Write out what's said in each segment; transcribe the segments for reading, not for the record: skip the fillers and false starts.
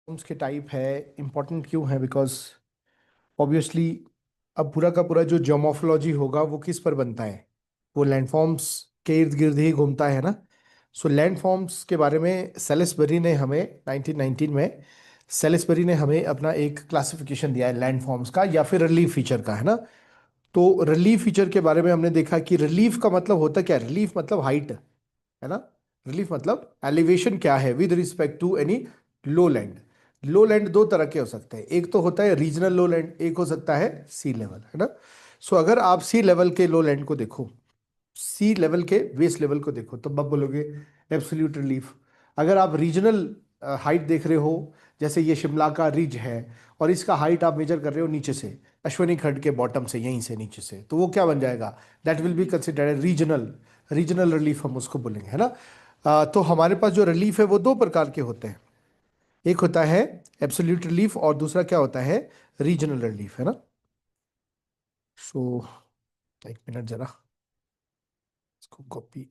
Forms के type है important क्यों है? बिकॉज ऑब्वियसली अब पूरा का पूरा जो ज्योमोफोलॉजी होगा वो किस पर बनता है? वो लैंडफॉर्म्स के इर्द गिर्द ही घूमता है ना। सो लैंडफॉर्म्स के बारे में सेलिसबरी ने हमें 1919 में सेलिसबरी ने हमें अपना एक क्लासिफिकेशन दिया है लैंडफॉर्म्स का या फिर रिलीफ फीचर का, है ना। तो रिलीफ फीचर के बारे में हमने देखा कि रिलीफ का मतलब होता क्या है? रिलीफ मतलब हाइट, है ना। रिलीफ मतलब एलिवेशन क्या है with respect to any low land. Low land दो तरह के हो सकते हैं, एक तो होता है रीजनल लो लैंड, एक हो सकता है सी लेवल, है ना। सो अगर आप सी लेवल के लो लैंड को देखो, सी लेवल के बेस लेवल को देखो, तो आप बोलोगे एब्सोल्यूट रिलीफ। अगर आप रीजनल हाइट देख रहे हो, जैसे ये शिमला का रिज है और इसका हाइट आप मेजर कर रहे हो नीचे से, अश्वनी खड्ड के बॉटम से, यहीं से नीचे से, तो वो क्या बन जाएगा? That will be considered regional, regional relief हम उसको बोलेंगे, है ना। तो हमारे पास जो रिलीफ है वो दो प्रकार के होते हैं, एक होता है एब्सोल्यूट रिलीफ और दूसरा क्या होता है? रीजनल रिलीफ, है ना। सो एक मिनट जरा, इसको कॉपी।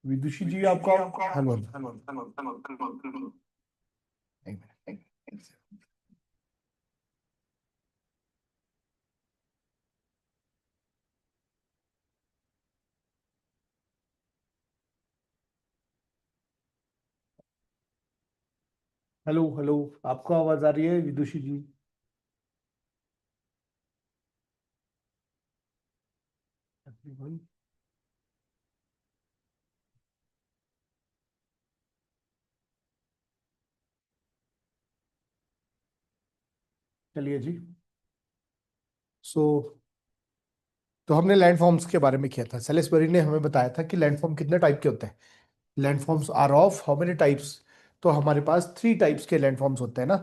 विदुषी जी आपका, हेलो, एक मिनट। हेलो हेलो, आपको आवाज आ रही है विदुषी जी? चलिए जी। सो तो हमने लैंडफॉर्म्स के बारे में किया था, सेलिसबरी ने हमें बताया था कि लैंडफॉर्म कितने टाइप के होते हैं। Landforms are of how many types? तो हमारे पास थ्री टाइप्स के लैंडफॉर्म्स होते हैं ना।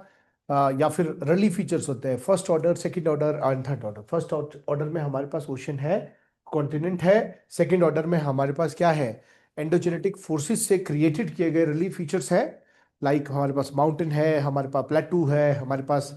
या फिर रिलीफ फीचर्स होते हैं, first order, second order and third order. First order में हमारे पास ओशन है, कॉन्टिनेंट है। सेकंड ऑर्डर में हमारे पास क्या है? एंडोजेनेटिक फोर्सेस से क्रिएटेड किए गए रिलीफ फीचर्स हैं। लाइक हमारे पास माउंटेन है, हमारे पास प्लेटू है, हमारे पास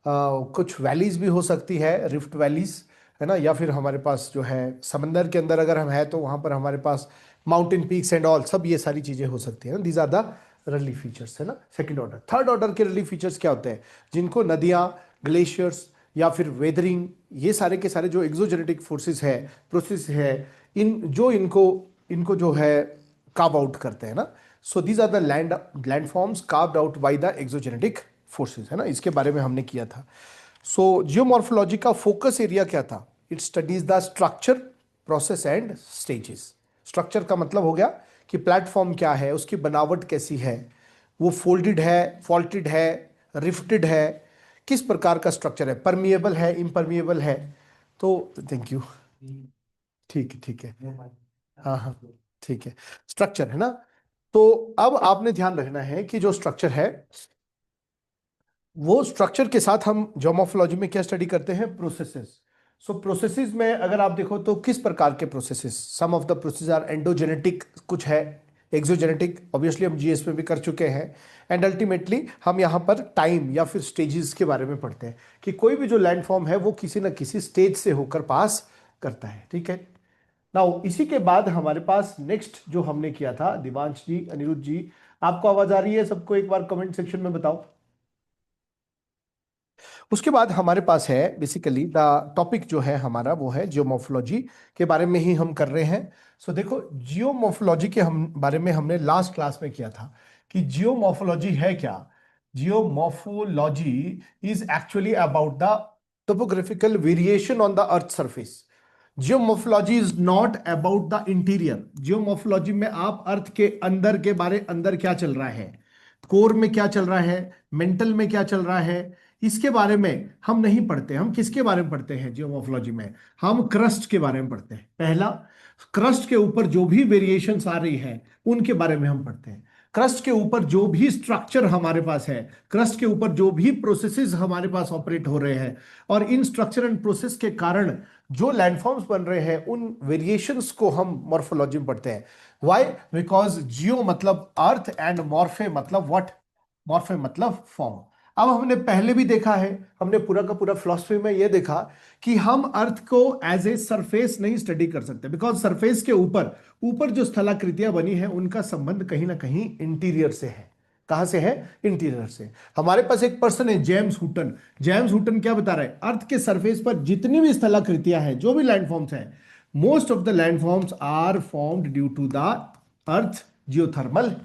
कुछ वैलीज भी हो सकती है, रिफ्ट वैलीज, है ना। या फिर हमारे पास जो है समंदर के अंदर अगर हम है तो वहां पर हमारे पास माउंटेन पीक्स एंड ऑल, सब ये सारी चीजें हो सकती है ना। These are the relief features, है ना, सेकंड ऑर्डर। थर्ड ऑर्डर के रिलीफ फीचर्स क्या होते हैं? जिनको नदियां, ग्लेशियर्स या फिर वेदरिंग, ये सारे के सारे जो एक्सोजेनेटिक फोर्सेस है, प्रोसेस है, इन जो इनको इनको जो है कार्व आउट करते हैं ना। So these are the land forms carved out by the exogenetic forces, है ना। इसके बारे में हमने किया था। सो जियोमॉर्फोलॉजी का फोकस एरिया क्या था? It studies the structure, process and stages. Structure का मतलब हो गया कि प्लेटफॉर्म क्या है, उसकी बनावट कैसी है, वो फोल्डेड है, फॉल्टेड है, रिफ्टेड है, किस प्रकार का स्ट्रक्चर है, परमिएबल है, इम्परमिएबल है। तो थैंक यू। ठीक है, ठीक है। हाँ हाँ, ठीक है। स्ट्रक्चर, है ना। तो अब आपने ध्यान रखना है कि जो स्ट्रक्चर है, वो स्ट्रक्चर के साथ हम ज्योमोफोलॉजी में क्या स्टडी करते हैं? प्रोसेसेस। सो प्रोसेसेस में अगर आप देखो तो किस प्रकार के processes? Some of the process are endogenetic, कुछ है एक्सोजेनेटिक, ऑब्वियसली हम जीएस में भी कर चुके हैं। एंड अल्टीमेटली हम यहाँ पर टाइम या फिर स्टेजेस के बारे में पढ़ते हैं कि कोई भी जो लैंडफॉर्म है वो किसी ना किसी स्टेज से होकर पास करता है, ठीक है। नाउ इसी के बाद हमारे पास नेक्स्ट जो हमने किया था, दिवांश जी, अनिरुद्ध जी, आपको आवाज आ रही है? सबको एक बार कमेंट सेक्शन में बताओ। उसके बाद हमारे पास है बेसिकली द टॉपिक जो है हमारा, वो है जियोमॉर्फोलॉजी के बारे में ही हम कर रहे हैं। सो देखो, जियोमॉर्फोलॉजी के हम बारे में हमने लास्ट क्लास में किया था कि जियोमॉर्फोलॉजी है क्या। Geomorphology is actually about the topographical variation on the earth surface. Geomorphology is not about the interior. Geomorphology में आप अर्थ के अंदर क्या चल रहा है, कोर में क्या चल रहा है, मेंटल में क्या चल रहा है, इसके बारे में हम नहीं पढ़ते। हम किसके बारे में पढ़ते हैं जियोमोर्फोलॉजी में? हम क्रस्ट के बारे में पढ़ते हैं। पहला, क्रस्ट के ऊपर जो भी वेरिएशंस आ रही है उनके बारे में हम पढ़ते हैं। क्रस्ट के ऊपर जो भी स्ट्रक्चर हमारे पास है, क्रस्ट के ऊपर जो भी प्रोसेसेस हमारे पास ऑपरेट हो रहे हैं, और इन स्ट्रक्चर एंड प्रोसेस के कारण जो लैंडफॉर्म्स बन रहे हैं, उन वेरिएशंस को हम मॉर्फोलॉजी में पढ़ते हैं। व्हाई? बिकॉज जियो मतलब अर्थ एंड मॉर्फे मतलब व्हाट? मॉर्फे मतलब फॉर्म। अब हमने पहले भी देखा है, हमने पूरा का पूरा फिलॉसफी में यह देखा कि हम अर्थ को एज ए सरफेस नहीं स्टडी कर सकते, बिकॉज सरफेस के ऊपर ऊपर जो स्थलाकृतियां बनी है उनका संबंध कहीं ना कहीं इंटीरियर से है। कहां से है? इंटीरियर से। हमारे पास एक पर्सन है जेम्स हुटन। जेम्स हुटन क्या बता रहे हैं? अर्थ के सरफेस पर जितनी भी स्थलाकृतियां हैं, जो भी लैंडफॉर्म्स हैं, most of the landforms are formed due to the earth geothermal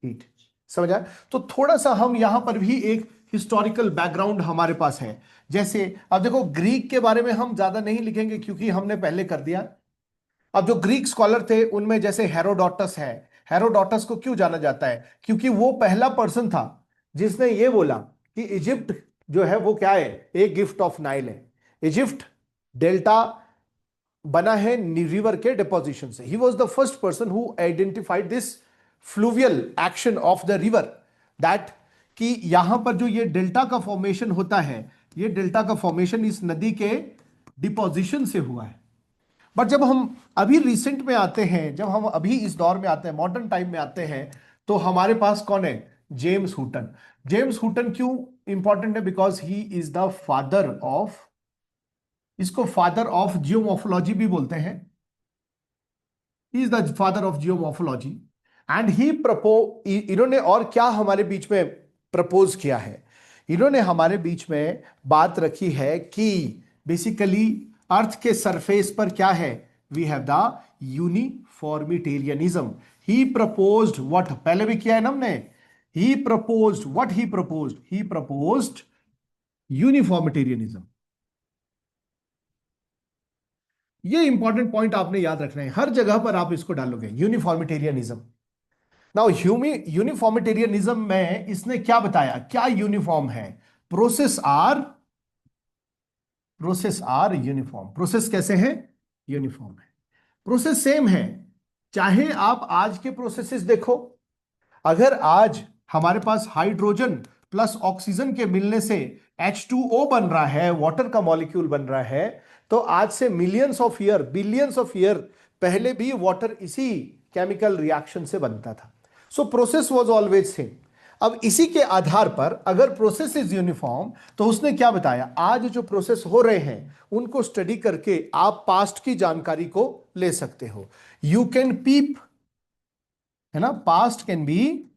heat. समझ आया? तो थोड़ा सा हम यहां पर भी एक हिस्टोरिकल बैकग्राउंड हमारे पास है। जैसे अब देखो, ग्रीक के बारे में हम ज्यादा नहीं लिखेंगे क्योंकि हमने पहले कर दिया। अब जो ग्रीक स्कॉलर थे उनमें जैसे हेरोडोटस है। हेरोडोटस को क्यों जाना जाता है? क्योंकि वो पहला पर्सन था जिसने ये बोला कि इजिप्ट जो है वो क्या है, एक गिफ्ट ऑफ नाइल है। इजिप्ट डेल्टा बना है रिवर के डिपोजिशन से। He was the first person who identified this fluvial action of the river, that कि यहां पर जो ये डेल्टा का फॉर्मेशन होता है, ये डेल्टा का फॉर्मेशन इस नदी के डिपोजिशन से हुआ है। बट जब हम अभी रिसेंट में आते हैं, जब हम अभी इस दौर में आते हैं, मॉडर्न टाइम में आते हैं, तो हमारे पास कौन है? James Hutton. जेम्स हुटन क्यों इंपॉर्टेंट है? Because he is the father of, इसको फादर ऑफ जियोमॉर्फोलॉजी भी बोलते हैं। He is the father of geomorphology and he इन्होंने और क्या हमारे बीच में प्रपोज किया है? इन्होंने हमारे बीच में बात रखी है कि बेसिकली अर्थ के सरफेस पर क्या है? We have the uniformitarianism. He proposed what? पहले भी किया है ना हमने। He proposed what? He proposed uniformitarianism. ये इंपॉर्टेंट पॉइंट आपने याद रखना है, हर जगह पर आप इसको डालोगे, यूनिफॉर्मिटेरियनिज्म। नाउ यूनिफॉर्मिटेरियनिज्म में इसने क्या बताया? क्या यूनिफॉर्म है? Process are uniform. प्रोसेस कैसे है? यूनिफॉर्म है। प्रोसेस सेम है, चाहे आप आज के प्रोसेसेस देखो। अगर आज हमारे पास हाइड्रोजन प्लस ऑक्सीजन के मिलने से H2O बन रहा है, वाटर का मॉलिक्यूल बन रहा है, तो आज से millions of year, billions of year पहले भी वाटर इसी केमिकल रिएक्शन से बनता था। So process was always same. अब इसी के आधार पर अगर प्रोसेस इज यूनिफॉर्म, तो उसने क्या बताया? आज जो प्रोसेस हो रहे हैं उनको स्टडी करके आप पास्ट की जानकारी को ले सकते हो। यू कैन पीप, है ना, past can be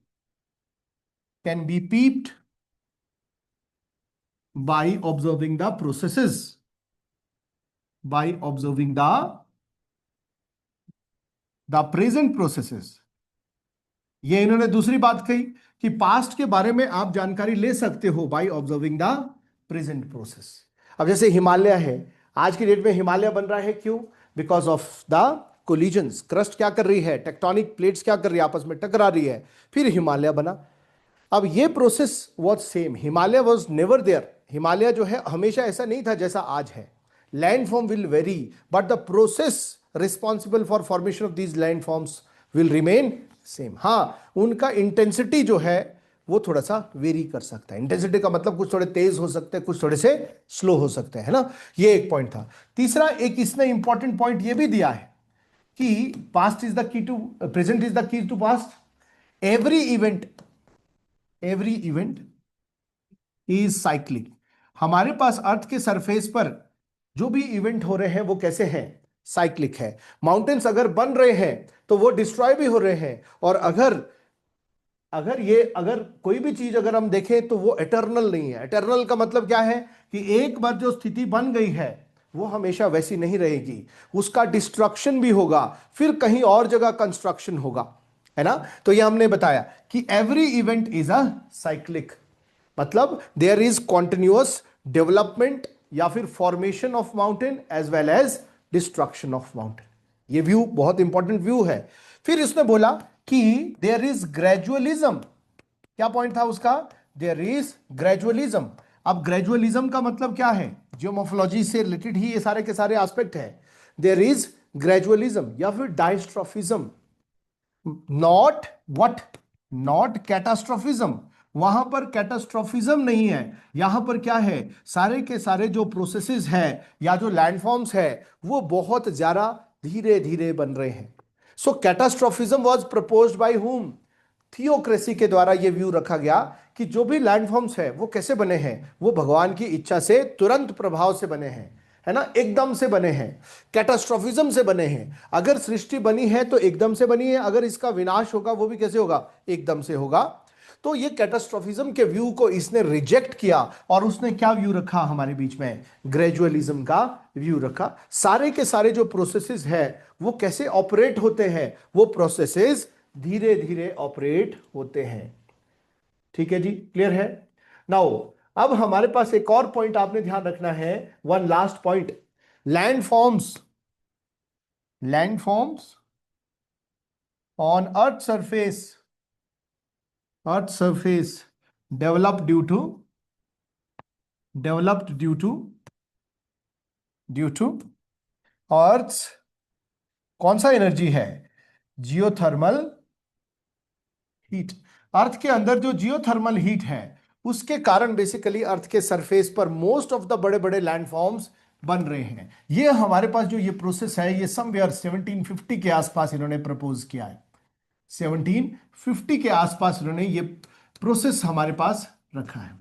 peeped by observing the processes, by observing the present processes। ये इन्होंने दूसरी बात कही कि पास्ट के बारे में आप जानकारी ले सकते हो by observing the present process. अब जैसे हिमालय है, आज की डेट में हिमालय बन रहा है, क्यों? Because of the collisions. Crust क्या कर रही है? टेक्टोनिक प्लेट्स क्या कर रही है? आपस में टकरा रही है, फिर हिमालय बना। अब ये process was same, Himalaya was never there. Himalaya जो है हमेशा ऐसा नहीं था जैसा आज है। Landform will vary, but the process responsible for formation of these landforms will remain same. हाँ, उनका इंटेंसिटी जो है वो थोड़ा सा वेरी कर सकता है। इंटेंसिटी का मतलब कुछ थोड़े तेज हो सकते हैं, कुछ थोड़े से स्लो हो सकते हैं, है ना। ये एक पॉइंट था। तीसरा, एक इसने इंपॉर्टेंट पॉइंट ये भी दिया है कि past is the key to present is the key to past. Every event is cyclic. हमारे पास अर्थ के सरफेस पर जो भी इवेंट हो रहे हैं वो कैसे हैं? साइक्लिक है। माउंटेन्स अगर बन रहे हैं तो वो डिस्ट्रॉय भी हो रहे हैं, और अगर कोई भी चीज अगर हम देखें तो वो एटर्नल नहीं है। एटर्नल का मतलब क्या है? कि एक बार जो स्थिति बन गई है वो हमेशा वैसी नहीं रहेगी, उसका डिस्ट्रक्शन भी होगा, फिर कहीं और जगह कंस्ट्रक्शन होगा, है ना। तो ये हमने बताया कि every event is a cyclic, मतलब देयर इज कॉन्टिन्यूअस डेवलपमेंट या फिर formation of mountain as well as destruction of mountain. ये व्यू बहुत इंपॉर्टेंट व्यू है। फिर इसने बोला कि देयर इज ग्रेजुअलिज्म। क्या पॉइंट था उसका? There is gradualism. अब ग्रेजुअलिज्म का मतलब क्या है? जियोमोर्फोलॉजी से रिलेटेड ही ये सारे के सारे एस्पेक्ट है। देयर इज ग्रेजुअलिज्म या फिर डायस्ट्रोफिज्म, नॉट व्हाट, नॉट कैटास्ट्रोफिज्म। वहां पर कैटास्ट्रोफिज्म नहीं है, यहां पर क्या है, सारे के सारे जो प्रोसेसेस है या जो लैंडफॉर्म्स है वो बहुत ज्यादा धीरे धीरे बन रहे हैं। So catastrophism was proposed by whom? Theocracy के द्वारा यह व्यू रखा गया कि जो भी लैंडफॉर्म्स है वो कैसे बने हैं, वो भगवान की इच्छा से तुरंत प्रभाव से बने हैं, है ना, एकदम से बने हैं, कैटास्ट्रोफिज्म से बने हैं। अगर सृष्टि बनी है तो एकदम से बनी है, अगर इसका विनाश होगा वो भी कैसे होगा, एकदम से होगा। तो ये कैटास्ट्रोफिज्म के व्यू को इसने रिजेक्ट किया और उसने क्या व्यू रखा हमारे बीच में, ग्रेजुअलिज्म का व्यू रखा। सारे के सारे जो प्रोसेसेस है वो कैसे ऑपरेट होते हैं, वो प्रोसेसेस धीरे धीरे ऑपरेट होते हैं। ठीक है जी, क्लियर है? नाउ अब हमारे पास एक और पॉइंट आपने ध्यान रखना है, one last point. Landforms, landforms on earth surface, earth surface develop due to, developed due to earth, कौन सा एनर्जी है, जियोथर्मल हीट। अर्थ के अंदर जो जियोथर्मल हीट है उसके कारण बेसिकली अर्थ के सरफेस पर मोस्ट ऑफ द बड़े बड़े लैंडफॉर्म्स बन रहे हैं। ये हमारे पास जो ये प्रोसेस है ये समवेयर 1750 के आसपास इन्होंने प्रपोज किया है। 1750 के आसपास इन्होंने ये प्रोसेस हमारे पास रखा है।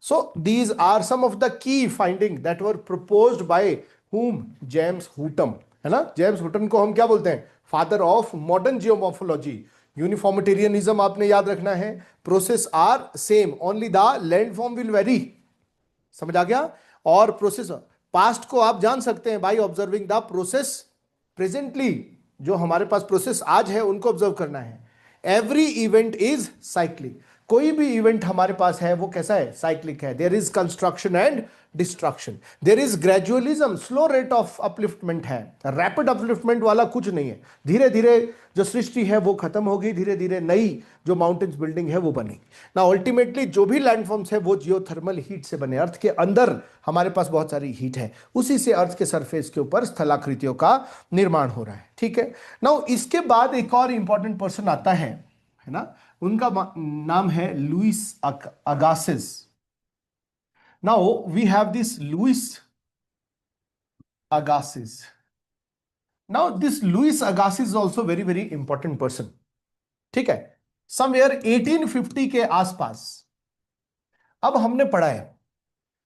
So these are some of the key findings that were proposed by whom? James Hutton, है ना। जेम्स हुटम को हम क्या बोलते हैं, father of modern geomorphology. Uniformitarianism आपने याद रखना है, process are same only the landform will vary, समझ आ गया। और प्रोसेस पास्ट को आप जान सकते हैं by observing the process presently, जो हमारे पास प्रोसेस आज है उनको ऑब्जर्व करना है। एवरी इवेंट इज साइक्लिक, कोई भी इवेंट हमारे पास है वो कैसा है, साइक्लिक है। There is construction and destruction, there is gradualism, slow rate of upliftment है, रैपिड अपलिफ्टमेंट वाला कुछ नहीं है। धीरे धीरे जो सृष्टि है वो खत्म होगी, धीरे धीरे नई जो माउंटेन्स बिल्डिंग है वो बनेगी ना। अल्टीमेटली जो भी लैंडफॉर्म्स है वो जियोथर्मल हीट से बने, अर्थ के अंदर हमारे पास बहुत सारी हीट है, उसी से अर्थ के सरफेस के ऊपर स्थलाकृतियों का निर्माण हो रहा है। ठीक है ना। इसके बाद एक और इंपॉर्टेंट पर्सन आता है ना, उनका नाम है Louis Agassiz. Now we have this Louis Agassiz. Now this Louis Agassiz is also very very important person. ठीक है, समवेयर 1850 के आसपास। अब हमने पढ़ा है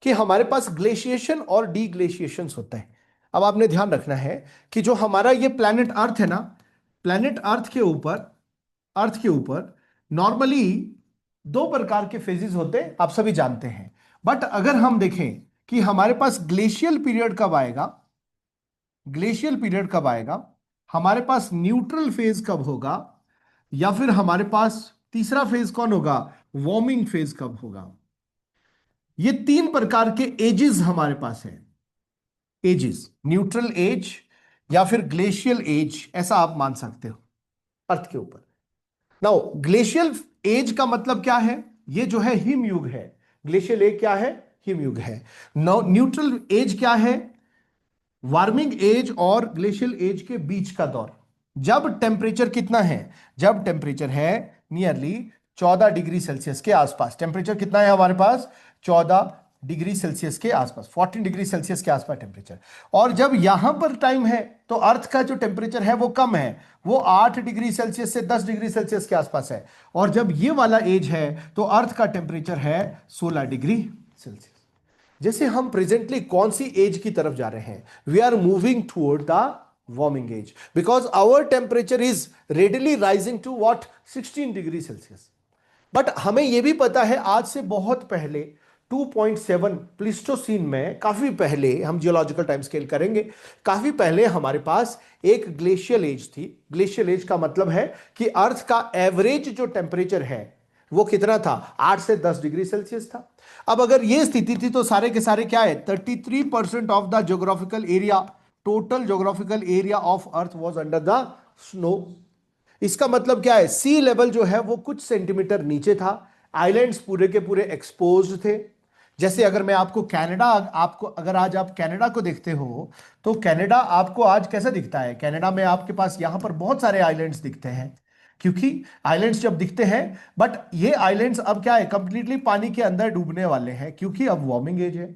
कि हमारे पास ग्लेशिएशन और डीग्लेशिएशन होता है। अब आपने ध्यान रखना है कि जो हमारा ये प्लैनेट अर्थ है ना, प्लैनेट अर्थ के ऊपर, अर्थ के ऊपर नॉर्मली दो प्रकार के फेजेस होते हैं, आप सभी जानते हैं। बट अगर हम देखें कि हमारे पास ग्लेशियल पीरियड कब आएगा, ग्लेशियल पीरियड कब आएगा, हमारे पास न्यूट्रल फेज कब होगा, या फिर हमारे पास तीसरा फेज कौन होगा, वार्मिंग फेज कब होगा। ये तीन प्रकार के एजेस हमारे पास है, एजेस, न्यूट्रल एज या फिर ग्लेशियल एज, ऐसा आप मान सकते हो अर्थ के ऊपर। नाउ ग्लेशियल एज का मतलब क्या है, ये जो है हिम युग है। ग्लेशियल एज क्या है, हिम युग है। न्यूट्रल एज क्या है, वार्मिंग एज और ग्लेशियल एज के बीच का दौर। जब टेम्परेचर कितना है, जब टेम्परेचर है नियरली 14 डिग्री सेल्सियस के आसपास। टेम्परेचर कितना है हमारे पास, 14 डिग्री सेल्सियस के आसपास, 14 डिग्री सेल्सियस के आसपास टेम्परेचर। और जब यहां पर टाइम है तो अर्थ का जो टेम्परेचर है वो कम है, वो 8 डिग्री सेल्सियस से 10 डिग्री सेल्सियस के आसपास है। और जब ये वाला एज है तो अर्थ का टेम्परेचर है 16 डिग्री सेल्सियस। जैसे हम प्रेजेंटली कौन सी एज की तरफ जा रहे हैं, we are moving toward the warming age, because our temperature is readily rising to what, 16 degree Celsius. But हमें यह भी पता है आज से बहुत पहले 2.7 प्लिस्टोसीन में, काफी पहले, हम जियोलॉजिकल टाइम स्केल करेंगे, काफी पहले हमारे पास एक ग्लेशियल एज थी। ग्लेशियल एज का मतलब है कि अर्थ का एवरेज जो टेम्परेचर है वो कितना था, 8 से 10 डिग्री सेल्सियस था। अब अगर ये स्थिति थी तो सारे के सारे क्या है, 33% of the geographical area total geographical area of earth was under the snow. इसका मतलब क्या है, सी लेवल जो है वो कुछ सेंटीमीटर नीचे था, आइलैंड्स पूरे के पूरे एक्सपोज्ड थे। जैसे अगर मैं आपको कनाडा, आपको अगर आज आप कनाडा को देखते हो तो कनाडा आपको आज कैसा दिखता है? कनाडा में आपके पास यहां पर बहुत सारे आइलैंड्स दिखते हैं, क्योंकि आइलैंड्स जब दिखते हैं, बट ये आइलैंड्स अब क्या है, कंप्लीटली पानी के अंदर डूबने वाले हैं, क्योंकि अब वार्मिंग एज है।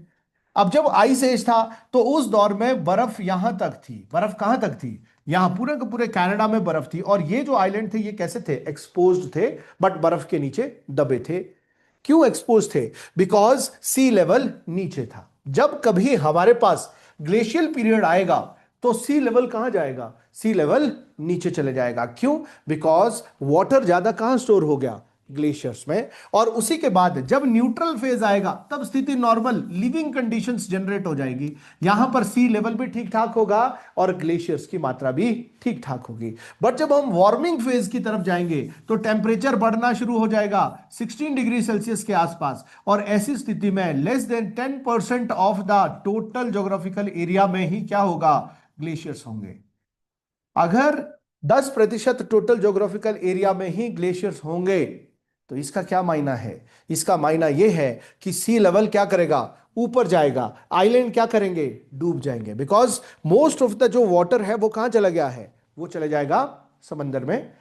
अब जब आइस एज था तो उस दौर में बर्फ यहां तक थी। बर्फ कहां तक थी? यहां पूरे के पूरे कनाडा में बर्फ थी, और ये जो आइलैंड थे ये कैसे थे? एक्सपोज्ड थे, बट बर्फ के नीचे दबे थे। क्यों एक्सपोज थे? बिकॉज सी लेवल नीचे था। जब कभी हमारे पास ग्लेशियल पीरियड आएगा तो सी लेवल कहां जाएगा? सी लेवल नीचे चले जाएगा। क्यों? बिकॉज वाटर ज्यादा कहां स्टोर हो गया? ग्लेशियर्स में। और उसी के बाद जब न्यूट्रल फेज आएगा तब स्थिति नॉर्मल लिविंग कंडीशंस जनरेट हो जाएगी। यहां पर सी लेवल भी ठीक ठाक होगा और ग्लेशियर्स की मात्रा भी ठीक ठाक होगी। बट जब हम वार्मिंग फेज की तरफ जाएंगे तो टेम्परेचर बढ़ना शुरू हो जाएगा 16 डिग्री सेल्सियस के आसपास, और ऐसी स्थिति में less than 10% of the total geographical area में ही क्या होगा? ग्लेशियर्स होंगे। अगर 10% टोटल ज्योग्राफिकल एरिया में ही ग्लेशियर्स होंगे तो इसका क्या मायना है? इसका मायना यह है कि सी लेवल क्या करेगा? ऊपर जाएगा। आइलैंड क्या करेंगे? डूब जाएंगे। बिकॉज मोस्ट ऑफ द जो वाटर है वो कहां चला गया है? वो चले जाएगा समंदर में।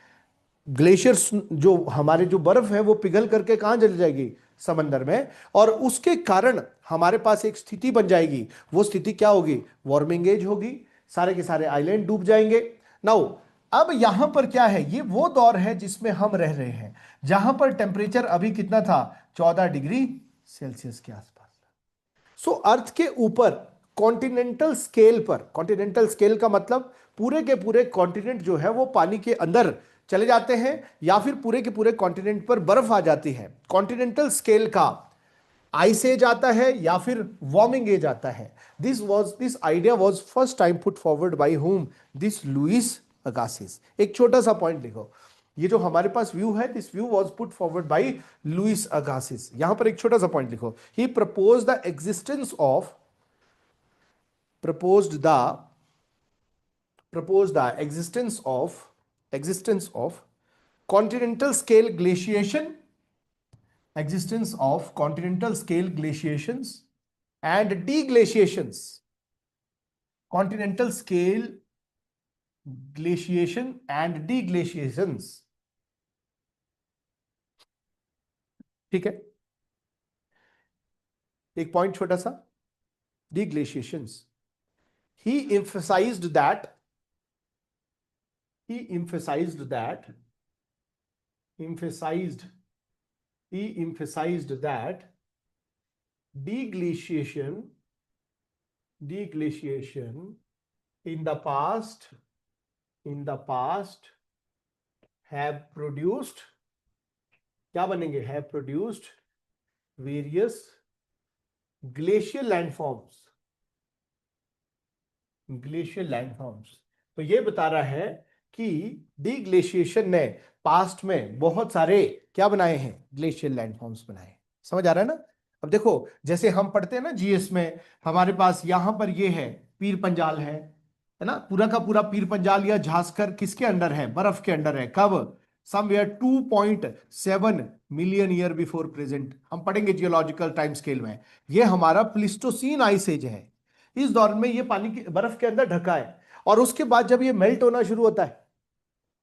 ग्लेशियर्स जो हमारे जो बर्फ है वो पिघल करके कहां चली जाएगी? समंदर में। और उसके कारण हमारे पास एक स्थिति बन जाएगी। वो स्थिति क्या होगी? वार्मिंग एज होगी। सारे के सारे आइलैंड डूब जाएंगे। नाउ अब यहां पर क्या है? ये वो दौर है जिसमें हम रह रहे हैं, जहां पर टेम्परेचर अभी कितना था? 14 डिग्री सेल्सियस के आसपास। सो अर्थ के ऊपर कॉन्टिनेंटल स्केल पर, कॉन्टिनेंटल स्केल का मतलब पूरे के पूरे कॉन्टिनेंट जो है वो पानी के अंदर चले जाते हैं, या फिर पूरे के पूरे कॉन्टिनेंट पर बर्फ आ जाती है। कॉन्टिनेंटल स्केल का आइस एज आता है या फिर वार्मिंग एज आता है। This idea was first time put forward by whom? This Louis Agassiz. एक छोटा सा पॉइंट लिखो, ये जो हमारे पास व्यू है, this view was put forward by Louis Agassiz. यहां पर एक छोटा सा पॉइंट लिखो, he proposed the existence of, proposed the proposed the existence of continental scale glaciation, existence of continental scale glaciations and deglaciations, continental scale glaciation and deglaciations। ठीक है, एक point छोटा सा, deglaciations। he emphasized that he emphasized that emphasized he emphasized that deglaciation in the past have produced, क्या बनेंगे? have produced various glacial landforms। Glacial landforms. तो ये बता रहा है कि डीग्लेशिएशन ने पास्ट में बहुत सारे क्या बनाए हैं? ग्लेशियल लैंडफॉर्म्स बनाए। समझ आ रहा है ना? अब देखो, जैसे हम पढ़ते हैं ना जीएस में, हमारे पास यहां पर ये है पीर पंजाल है ना? पूरा का पूरा पीर पंजाल या झांसकर किसके अंडर है? बर्फ के अंडर है। कब? Somewhere 2.7 million year before present. हम पढ़ेंगे जियोलॉजिकल टाइम स्केल में। ये हमारा प्लिस्टोसीन आइस एज है। इस दौरान में ये पानी की बर्फ के अंदर ढका है, और उसके बाद जब ये मेल्ट होना शुरू होता है,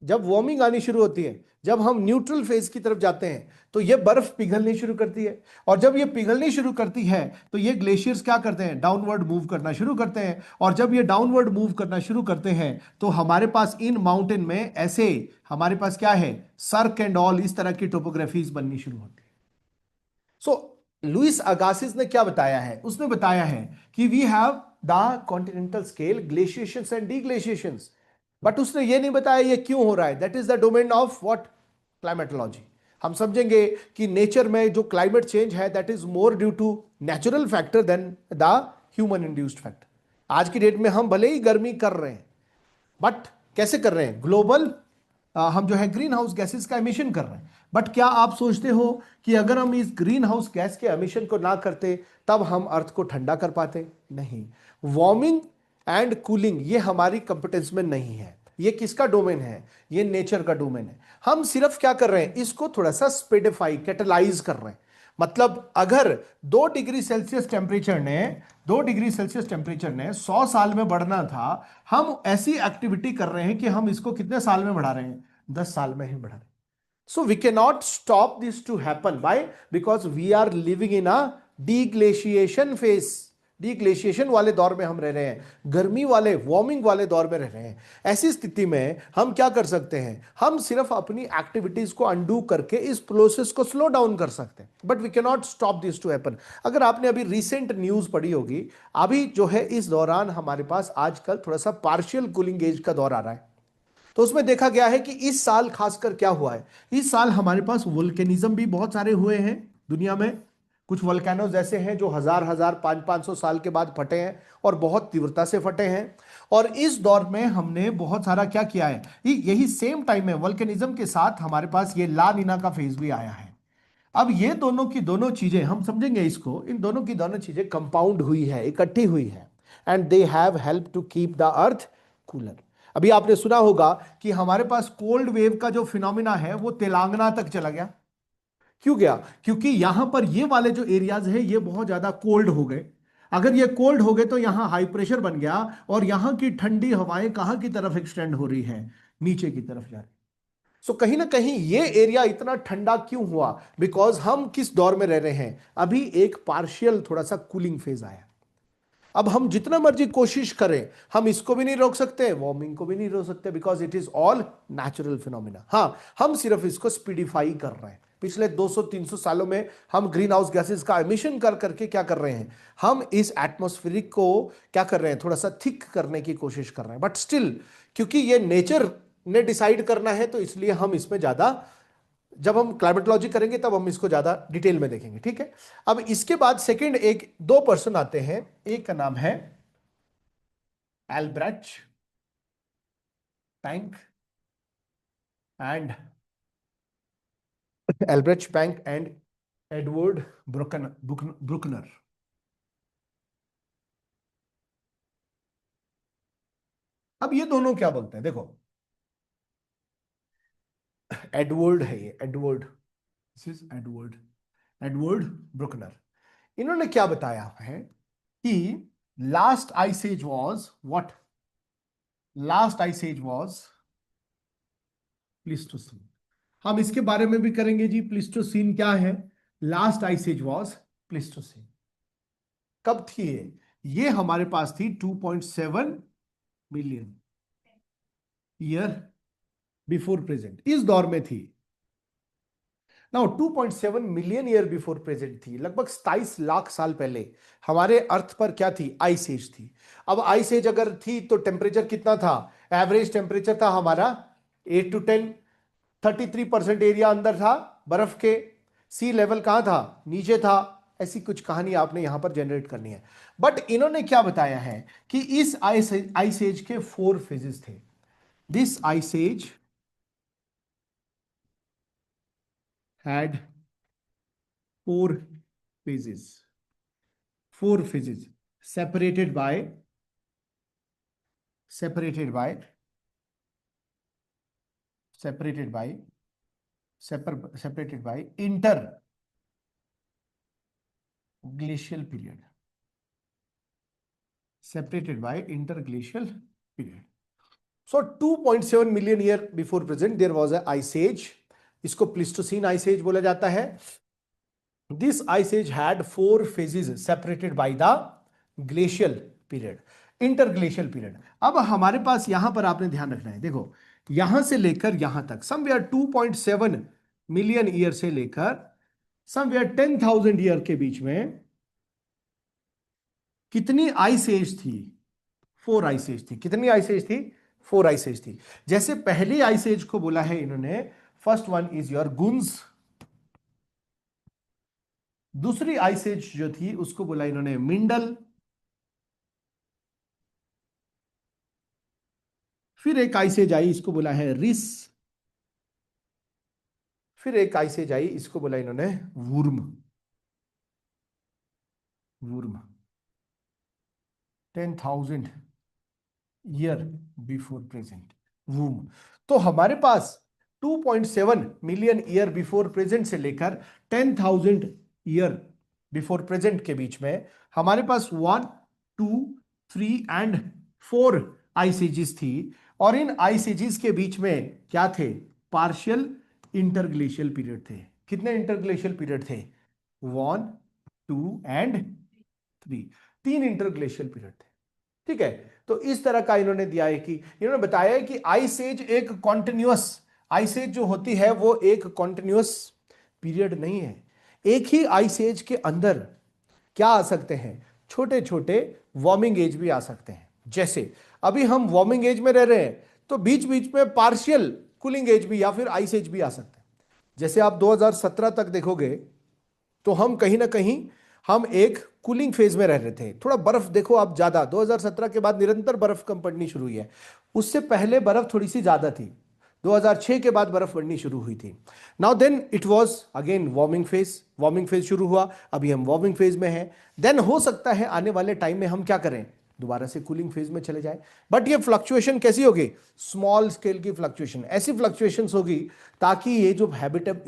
जब वार्मिंग आनी शुरू होती है, जब हम न्यूट्रल फेज की तरफ जाते हैं, तो ये बर्फ पिघलनी शुरू करती है। और जब ये पिघलनी शुरू करती है तो ये ग्लेशियर्स क्या करते हैं? डाउनवर्ड मूव करना शुरू करते हैं। और जब ये डाउनवर्ड मूव करना शुरू करते हैं तो हमारे पास इन माउंटेन में ऐसे हमारे पास क्या है? सर्क एंड ऑल, इस तरह की टोपोग्राफीज बननी शुरू होती है। सो लुइस अगासिस ने क्या बताया है? उसने बताया है कि we have the continental scale glaciations and deglaciations, but उसने ये नहीं बताया ये क्यों हो रहा है। That is the domain of what? Climatology. हम समझेंगे कि नेचर में जो क्लाइमेट चेंज है that is more due to natural factor than the human induced factor. आज की डेट में हम भले ही गर्मी कर रहे हैं, बट कैसे कर रहे हैं? ग्लोबल हम जो है ग्रीन हाउस गैसेस का एमिशन कर रहे हैं। बट क्या आप सोचते हो कि अगर हम इस ग्रीन हाउस गैस के एमिशन को ना करते तब हम अर्थ को ठंडा कर पाते? नहीं। वार्मिंग एंड कूलिंग ये हमारी कंपिटेंस में नहीं है। ये किसका डोमेन है? ये नेचर का डोमेन है। हम सिर्फ क्या कर रहे हैं, इसको थोड़ा सा स्पेडिफाई कैटेलाइज कर रहे हैं। मतलब अगर 2 डिग्री सेल्सियस टेम्परेचर ने 100 साल में बढ़ना था, हम ऐसी एक्टिविटी कर रहे हैं कि हम इसको कितने साल में बढ़ा रहे हैं? 10 साल में ही बढ़ा रहे हैं। So we cannot stop this to happen. Why? Because we are living in a deglaciation phase. डिग्लेशिएशन वाले दौर में हम रह रहे हैं, गर्मी वाले वार्मिंग वाले दौर में रह रहे हैं। ऐसी स्थिति में हम क्या कर सकते हैं? हम सिर्फ अपनी एक्टिविटीज को अंडू करके इस प्रोसेस को स्लो डाउन कर सकते हैं, but we can not stop this to happen. अगर आपने अभी रिसेंट न्यूज पढ़ी होगी, अभी जो है इस दौरान हमारे पास आजकल थोड़ा सा पार्शियल कूलिंग एज का दौर आ रहा है। तो उसमें देखा गया है कि इस साल खासकर क्या हुआ है, इस साल हमारे पास वोल्केनिज्म भी बहुत सारे हुए हैं दुनिया में। कुछ वोल्केनोज ऐसे हैं जो हजार हजार 500-500 साल के बाद फटे हैं और बहुत तीव्रता से फटे हैं। और इस दौर में हमने बहुत सारा क्या किया है, यही सेम टाइम में वोल्केनिज्म के साथ हमारे पास ये ला नीना का फेज भी आया है। अब ये दोनों की दोनों चीजें हम समझेंगे इसको, इन दोनों की दोनों चीजें कंपाउंड हुई है, इकट्ठी हुई है, and they have help to keep the earth cooler. अभी आपने सुना होगा कि हमारे पास कोल्ड वेव का जो फिनोमिना है वो तेलंगाना तक चला गया। क्यों गया? क्योंकि यहां पर ये वाले जो एरियाज है ये बहुत ज्यादा कोल्ड हो गए। अगर ये कोल्ड हो गए तो यहां हाई प्रेशर बन गया, और यहां की ठंडी हवाएं कहां की तरफ एक्सटेंड हो रही है? नीचे की तरफ जा रही। सो कहीं ना कहीं ये एरिया इतना ठंडा क्यों हुआ? बिकॉज हम किस दौर में रह रहे हैं? अभी एक पार्शियल थोड़ा सा कूलिंग फेज आया। अब हम जितना मर्जी कोशिश करें, हम इसको भी नहीं रोक सकते, वार्मिंग को भी नहीं रोक सकते, because it is all natural phenomena. हाँ, हम सिर्फ इसको स्पीडिफाई कर रहे हैं। पिछले 200-300 सालों में हम ग्रीन हाउस गैसेस का एमिशन कर करके क्या कर रहे हैं, हम इस एटमॉस्फेरिक को क्या कर रहे हैं, थोड़ा सा थिक करने की कोशिश कर रहे हैं। बट स्टिल, क्योंकि ये नेचर ने डिसाइड करना है, तो इसलिए हम इसमें ज्यादा, जब हम क्लाइमेटोलॉजी करेंगे तब हम इसको ज्यादा डिटेल में देखेंगे, ठीक है। अब इसके बाद सेकंड एक दो पर्सन आते हैं। एक का नाम है एल्ब्रेच पैंक एंड एल्ब्रेच पैंक एंड एडवर्ड ब्रुकनर। अब ये दोनों क्या बोलते हैं, देखो, एडवर्ड है ये, Edward, this is Edward, Edward Bruckner. इन्होंने क्या बताया है कि last ice age was what? Last ice age was Pleistocene. हम इसके बारे में भी करेंगे जी, प्लीस्टोसीन क्या है। Last ice age was Pleistocene. कब थी ये हमारे पास थी 2.7 मिलियन ईयर बिफोर प्रेजेंट, इस दौर में थी। Now 2.7 million year before present थी, लगभग 27 लाख साल पहले हमारे अर्थ पर क्या थी? आइस एज थी। अब आइस एज अगर थी तो टेम्परेचर कितना था? एवरेज टेम्परेचर था हमारा 8 to 10, 33% एरिया अंदर था बर्फ के। सी लेवल कहां था? नीचे था। ऐसी कुछ कहानी आपने यहां पर जनरेट करनी है। बट इन्होंने क्या बताया है कि इस आइस एज के 4 फेजेस थे। This ice age had 4 phases, 4 phases separated by separated by separated by separated by interglacial period, separated by interglacial period. So 2.7 million year before present there was a ice age. इसको Pleistocene ice as बोला जाता है। This ice age had 4 phases separated by the glacial period, interglacial period. अब हमारे पास यहां पर आपने ध्यान रखना है, देखो यहां से लेकर यहां तक समवेयर 2.7 मिलियन ईयर से लेकर समवेयर 10,000 ईयर के बीच में कितनी आइस एज थी? 4 आइस एज थी। कितनी आइस एज थी? 4 आइस एज थी। जैसे पहली आइस एज को बोला है इन्होंने, फर्स्ट वन इज योर गुन्स। दूसरी आइस एज जो थी उसको बोला इन्होंने मिंडल। फिर एक आइस एज आई, इसको बोला है रिस। फिर एक आइस एज आई, इसको बोला इन्होंने वुर्म। वुर्म 10,000 ईयर बिफोर प्रेजेंट, वूम। तो हमारे पास 2.7 मिलियन ईयर बिफोर प्रेजेंट से लेकर 10,000 ईयर बिफोर प्रेजेंट के बीच में हमारे पास 1, 2, 3 एंड 4 आइस थी। और इन आइस के बीच में क्या थे? पार्शियल इंटरग्लेशियल पीरियड थे। कितने इंटरग्लेशियल पीरियड थे? 1, 2 एंड 3, 3 इंटरग्लेशियल पीरियड थे। ठीक है, तो इस तरह का इन्होंने दिया है कि इन्होंने बताया है कि आइस एज एक कॉन्टिन्यूअस, आइस एज जो होती है वो एक कॉन्टिन्यूअस पीरियड नहीं है। एक ही आइस एज के अंदर क्या आ सकते हैं? छोटे छोटे वार्मिंग एज भी आ सकते हैं। जैसे अभी हम वार्मिंग एज में रह रहे हैं, तो बीच बीच में पार्शियल कूलिंग एज भी या फिर आइस एज भी आ सकते हैं। जैसे आप 2017 तक देखोगे तो हम कहीं ना कहीं हम एक कूलिंग फेज में रह रहे थे। थोड़ा बर्फ देखो आप ज्यादा, 2017 के बाद निरंतर बर्फ कम पड़नी शुरू हुई है। उससे पहले बर्फ थोड़ी सी ज्यादा थी, 2006 के बाद बर्फ पड़नी शुरू हुई थी। Now then it was again warming phase शुरू हुआ, अभी हम वार्मिंग फेज में हैं। देन हो सकता है आने वाले टाइम में हम क्या करें? दोबारा से कूलिंग फेज में चले जाए। बट ये फ्लक्चुएशन कैसी होगी? स्मॉल स्केल की फ्लक्चुएशन, ऐसी फ्लक्चुएशंस होगी ताकि ये जो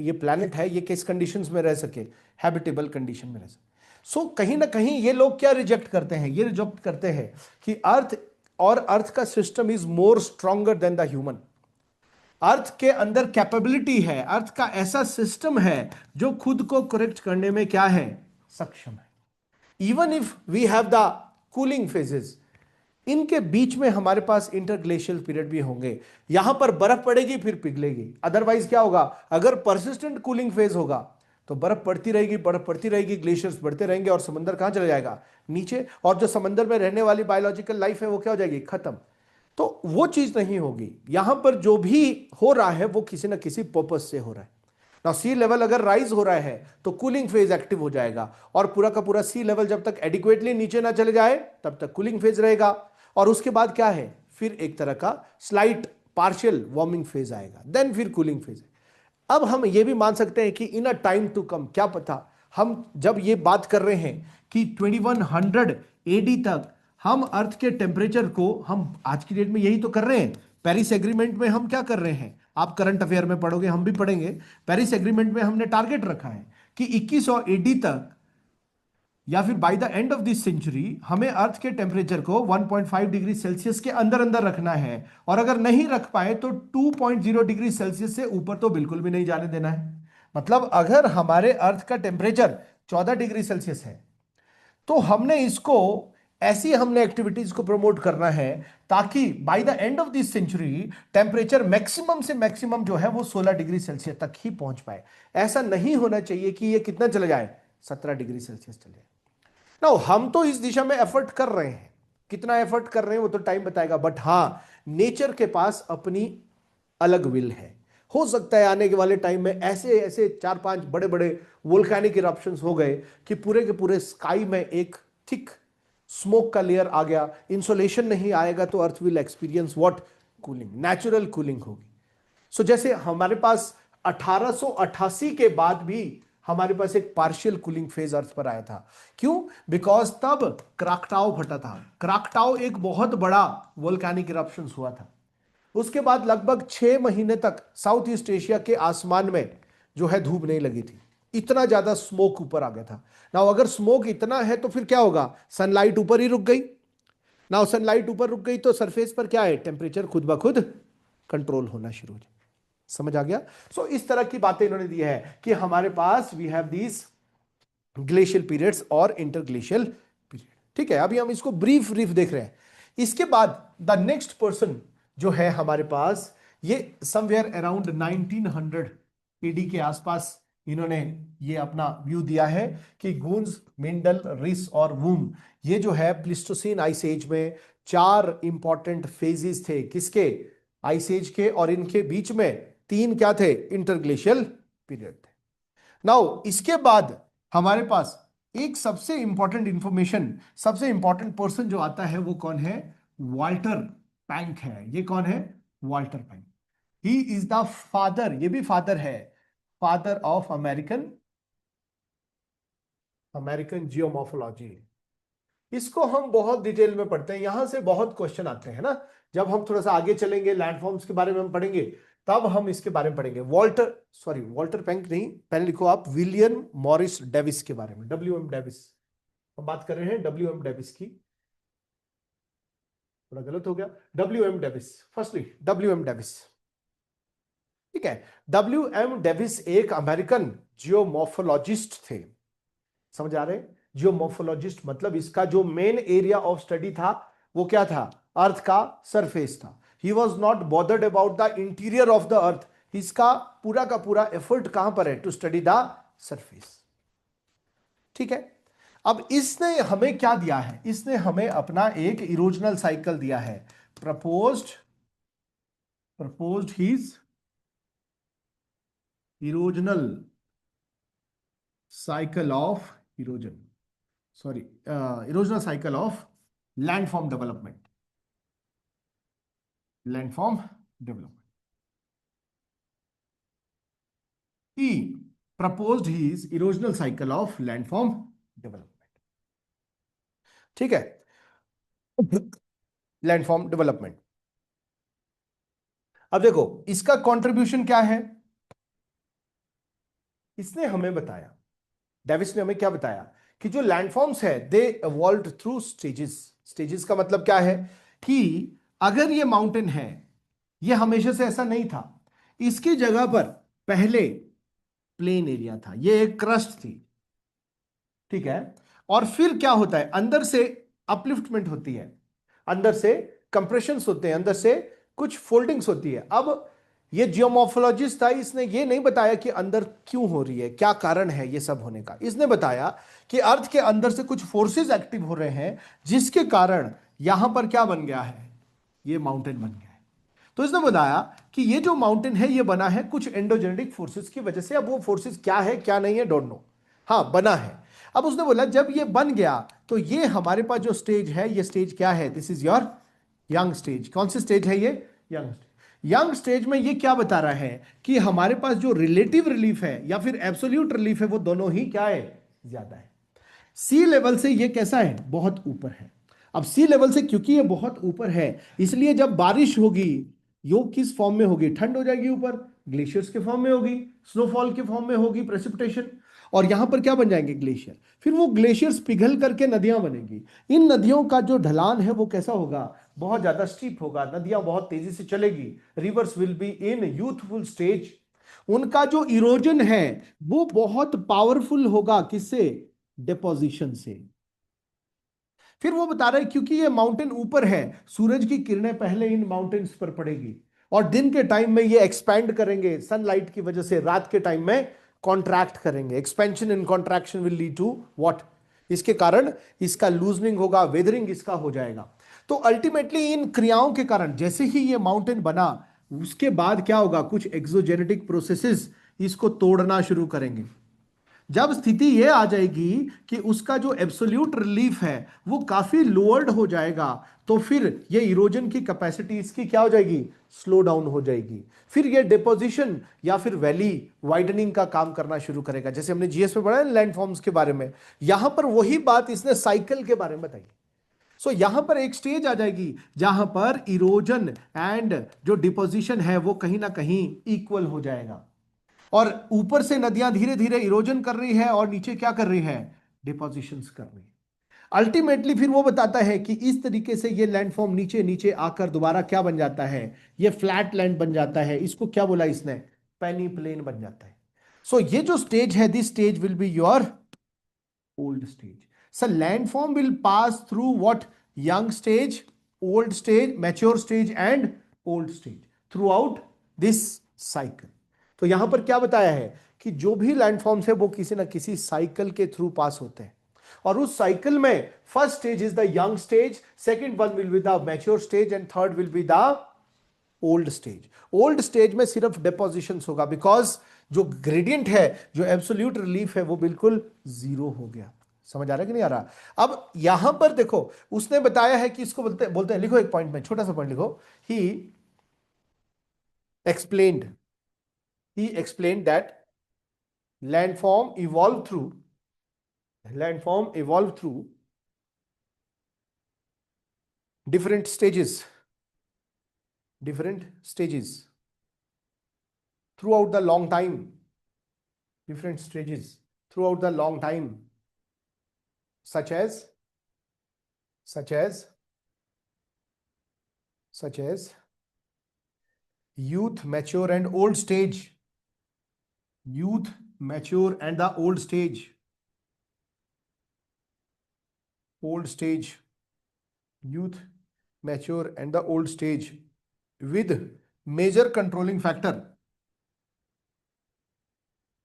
ये प्लैनेट है ये किस कंडीशंस में रह सके? हैबिटेबल कंडीशन में रह सके। सो कहीं ना कहीं ये लोग क्या रिजेक्ट करते हैं? ये रिजेक्ट करते हैं कि अर्थ का system is more stronger than the human. Earth के अंदर कैपेबिलिटी है, अर्थ का ऐसा सिस्टम है जो खुद को करेक्ट करने में क्या है? सक्षम है। Even if we have the cooling phases, इनके बीच में हमारे पास इंटरग्लेशियल पीरियड भी होंगे। यहां पर बर्फ पड़ेगी फिर पिघलेगी। अदरवाइज क्या होगा? अगर परसिस्टेंट कूलिंग फेज होगा तो बर्फ पड़ती रहेगी, बर्फ पड़ती रहेगी, ग्लेशियर्स बढ़ते रहेंगे और समंदर कहां चला जाएगा? नीचे। और जो समंदर में रहने वाली बायोलॉजिकल लाइफ है वो क्या हो जाएगी? खत्म। तो वो चीज नहीं होगी। यहां पर जो भी हो रहा है वो किसी ना किसी पर्पस से हो रहा है ना। सी लेवल अगर राइज हो रहा है तो कूलिंग फेज एक्टिव हो जाएगा, और पूरा का पूरा सी लेवल जब तक एडिक्वेटली नीचे ना चले जाए तब तक कूलिंग फेज रहेगा। और उसके बाद क्या है? फिर एक तरह का स्लाइट पार्शियल वार्मिंग फेज आएगा, देन फिर कूलिंग फेज। अब हम ये भी मान सकते हैं कि इन अ टाइम टू कम, क्या पता, हम जब ये बात कर रहे हैं कि 2100 एडी तक हम अर्थ के टेम्परेचर को, हम आज की डेट में यही तो कर रहे हैं। पेरिस एग्रीमेंट में हम क्या कर रहे हैं? आप करंट अफेयर में पढ़ोगे, हम भी पढ़ेंगे। पेरिस एग्रीमेंट में हमने टारगेट रखा है कि 2100 एडी तक या फिर by the end of this century हमें अर्थ के टेम्परेचर को 1.5 डिग्री सेल्सियस के अंदर अंदर रखना है। और अगर नहीं रख पाए तो 2.0 डिग्री सेल्सियस से ऊपर तो बिल्कुल भी नहीं जाने देना है। मतलब अगर हमारे अर्थ का टेम्परेचर 14 डिग्री सेल्सियस है तो हमने इसको, ऐसी हमने एक्टिविटीज को प्रमोट करना है ताकि by the end of this century temperature maximum से मैक्सिमम जो है वो 16 डिग्री सेल्सियस तक ही पहुंच पाए। ऐसा नहीं होना चाहिए कि ये कितना चला जाए? 17 डिग्री सेल्सियस चले जाए। ना हम तो इस दिशा में एफर्ट कर रहे हैं, कितना एफर्ट कर रहे हैं वो तो टाइम बताएगा। बट हां, नेचर के पास अपनी अलग विल है। हो सकता है आने के वाले टाइम में ऐसे ऐसे 4-5 बड़े बड़े वोल्केनिक इरप्शंस हो गए कि पूरे के पूरे स्काई में एक थिक स्मोक का लेयर आ गया, इंसोलेशन नहीं आएगा, तो earth will experience what? Cooling, natural cooling होगी। सो जैसे हमारे पास 1888 के बाद भी हमारे पास एक पार्शियल कूलिंग फेज अर्थ पर आया था। क्यों? बिकॉज तब क्राकटाओ फटा था। क्राकटाओ एक बहुत बड़ा वोल्केनिक इरप्शन हुआ था। उसके बाद लगभग 6 महीने तक साउथ ईस्ट एशिया के आसमान में जो है धूप नहीं लगी थी, इतना ज्यादा स्मोक ऊपर आ गया था ना। अगर स्मोक इतना है तो फिर क्या होगा? सनलाइट ऊपर ही रुक गई ना। सनलाइट ऊपर रुक गई तो सरफेस पर क्या है? टेम्परेचर खुद ब खुद कंट्रोल होना शुरू हो जाए। समझ आ गया? सो इस तरह की बातें इन्होंने दी है कि हमारे पास we have these glacial periods और इंटरग्लेशियल पीरियड। ठीक है, अभी हम इसको ब्रीफ ब्रीफ देख रहे हैं। इसके बाद द नेक्स्ट पर्सन जो है हमारे पास, ये समवेयर अराउंड 1900 एडी के आसपास इन्होंने ये अपना व्यू दिया है कि गूंज, मिंडल, रिस और वूम, ये जो है प्लिस्टोसीन आइस एज में 4 इंपॉर्टेंट फेजेस थे। किसके? आइस एज के। और इनके बीच में 3 क्या थे? इंटरग्लेशियल पीरियड थे। नाउ इसके बाद हमारे पास एक सबसे इंपॉर्टेंट इंफॉर्मेशन, सबसे इंपॉर्टेंट पर्सन जो आता है वो कौन है? वाल्टर पैंक है। ये कौन है? Walter पैंक। He is the father, ये भी फादर है, फादर ऑफ अमेरिकन जियोमॉर्फोलॉजी। इसको हम बहुत डिटेल में पढ़ते हैं, यहां से बहुत क्वेश्चन आते हैं ना। जब हम थोड़ा सा आगे चलेंगे लैंडफॉर्म्स के बारे में हम पढ़ेंगे, तब हम इसके बारे में पढ़ेंगे। वॉल्टर पैंक नहीं, पहले लिखो आप विलियम मॉरिस डेविस के बारे में, WM डेविस। हम बात कर रहे हैं WM डेविस की, थोड़ा गलत हो गया, WM Davis. Firstly WM Davis, ठीक है। WM डेविस एक अमेरिकन जियोमॉर्फोलॉजिस्ट थे। समझ आ रहे हैं? जियोमॉर्फोलॉजिस्ट मतलब इसका जो मेन एरिया ऑफ स्टडी था वो क्या था? अर्थ का सरफेस था। He was not bothered about the interior of the earth. इसका पूरा का पूरा एफर्ट कहां पर है? टू स्टडी द सरफेस, ठीक है। अब इसने हमें क्या दिया है? इसने हमें अपना एक इरोजनल साइकिल दिया है। Proposed his erosional cycle of erosion, sorry, erosional cycle of landform development, landform development. He proposed his erosional cycle of landform development, ठीक है। लैंडफॉर्म डेवलपमेंट, अब देखो इसका कंट्रीब्यूशन क्या है। इसने हमें बताया, डेविस ने हमें क्या बताया कि जो लैंडफॉर्म्स है दे इवॉल्व्ड थ्रू स्टेजेस। स्टेजेस का मतलब क्या है कि अगर ये माउंटेन है, ये हमेशा से ऐसा नहीं था। इसकी जगह पर पहले प्लेन एरिया था, ये एक क्रस्ट थी, ठीक है। और फिर क्या होता है? अंदर से अपलिफ्टमेंट होती है, अंदर से कंप्रेशंस होते हैं, अंदर से कुछ फोल्डिंग्स होती है। अब ये जियोमॉर्फोलॉजिस्ट था, इसने ये नहीं बताया कि अंदर क्यों हो रही है, क्या कारण है ये सब होने का। इसने बताया कि अर्थ के अंदर से कुछ फोर्सेस एक्टिव हो रहे हैं, जिसके कारण यहां पर क्या बन गया है? ये माउंटेन बन गया है। तो इसने बताया कि ये जो माउंटेन है ये बना है कुछ एंडोजेनेटिक फोर्सेस की वजह से। अब वो फोर्सेस क्या है क्या नहीं है, डोंट नो, हाँ बना है। अब उसने बोला जब ये बन गया तो ये हमारे पास जो स्टेज है, ये स्टेज क्या है? This is your young stage. कौन सी स्टेज है ये? Young stage. यंग स्टेज में ये क्या बता रहा है कि हमारे पास जो रिलेटिव रिलीफ है या फिर एब्सोल्यूट रिलीफ है, वो दोनों ही क्या है? ज्यादा है। सी लेवल से ये कैसा है? बहुत ऊपर है। अब सी लेवल से क्योंकि ये बहुत ऊपर है, इसलिए जब बारिश होगी, यो किस फॉर्म में होगी? ठंड हो जाएगी ऊपर, ग्लेशियर्स के फॉर्म में होगी, स्नोफॉल के फॉर्म में होगी, प्रेसिपिटेशन। और यहां पर क्या बन जाएंगे? ग्लेशियर। फिर वो ग्लेशियर्स पिघल करके नदियां बनेगी। इन नदियों का जो ढलान है वो कैसा होगा? बहुत ज्यादा स्टीप होगा, नदियां बहुत तेजी से चलेगी। Reverse will be in youthful stage. उनका जो इरोजन है वो बहुत पावरफुल होगा, किससे? डिपोजिशन से। फिर वो बता रहे हैं क्योंकि ये माउंटेन ऊपर है, सूरज की किरणें पहले इन माउंटेन्स पर पड़ेगी और दिन के टाइम में ये एक्सपैंड करेंगे सनलाइट की वजह से, रात के टाइम में कॉन्ट्रैक्ट करेंगे। Expansion and contraction will lead to what? इसके कारण इसका लूजनिंग होगा, वेदरिंग इसका हो जाएगा। तो अल्टीमेटली इन क्रियाओं के कारण जैसे ही ये माउंटेन बना, उसके बाद क्या होगा? कुछ एक्सोजेनेटिक प्रोसेसेस इसको तोड़ना शुरू करेंगे। जब स्थिति यह आ जाएगी कि उसका जो एब्सोल्यूट रिलीफ है वो काफी लोअर्ड हो जाएगा, तो फिर ये इरोजन की कैपेसिटी इसकी क्या हो जाएगी? स्लो डाउन हो जाएगी। फिर ये डिपोजिशन या फिर वैली वाइडनिंग का काम करना शुरू करेगा। जैसे हमने जीएस में पढ़ा है लैंडफॉर्म्स के बारे में, यहां पर वही बात इसने साइकिल के बारे में बताई। सो यहां पर एक स्टेज आ जाएगी जहां पर इरोजन एंड जो डिपोजिशन है वो कहीं ना कहीं इक्वल हो जाएगा, और ऊपर से नदियां धीरे धीरे इरोजन कर रही है और नीचे क्या कर रही है? डिपोजिशंस कर रही है। अल्टीमेटली फिर वो बताता है कि इस तरीके से ये लैंडफॉर्म नीचे नीचे आकर दोबारा क्या बन जाता है? ये फ्लैट लैंड बन जाता है। इसको क्या बोला इसने? पेनी प्लेन बन जाता है। सो ये जो स्टेज है, this stage will be your old stage. So landform will pass through what? Young stage, old stage, mature stage and old stage throughout this cycle. तो यहां पर क्या बताया है कि जो भी लैंडफॉर्म्स है वो किसी ना किसी साइकिल के थ्रू पास होते हैं, और उस साइकिल में first stage is the young stage, second one will be the mature stage and third will be the old stage. Old stage में सिर्फ डिपोजिशन होगा, बिकॉज जो ग्रेडियंट है, जो एब्सोल्यूट रिलीफ है, वो बिल्कुल जीरो हो गया। समझ आ रहा है कि नहीं आ रहा? अब यहां पर देखो उसने बताया है कि इसको बोलते बोलते हैं, लिखो एक पॉइंट में, छोटा सा पॉइंट लिखो। ही explained he explained that landform evolve through landform evolve through different stages, different stages throughout the long time, different stages throughout the long time, such as such as such as youth, mature and old stage, youth, mature and the old stage, old stage, youth, mature and the old stage, with major controlling factor,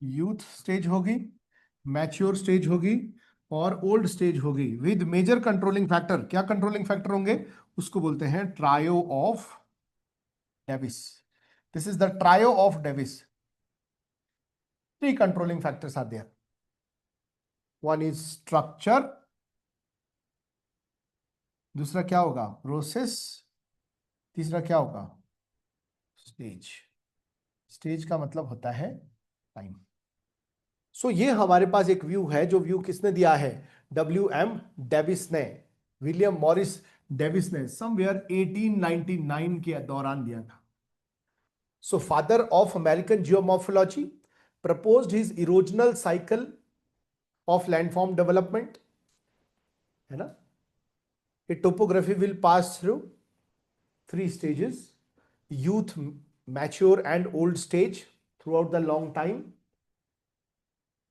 youth stage होगी, mature stage होगी और old stage होगी, with major controlling factor. क्या controlling factor होंगे? उसको बोलते हैं trio of Davis. This is the trio of Davis. Three controlling factors are there. One is structure, दूसरा क्या होगा? प्रोसेस, तीसरा क्या होगा? स्टेज। स्टेज का मतलब होता है टाइम। सो ये हमारे पास एक व्यू है, जो व्यू किसने दिया है? WM डेविस ने, विलियम मॉरिस डेविस ने समवेयर 1899 के दौरान दिया था। So father of American geomorphology proposed his erosional cycle of landform development, है ना? A topography will pass through three stages, youth, mature and old stage throughout the long time,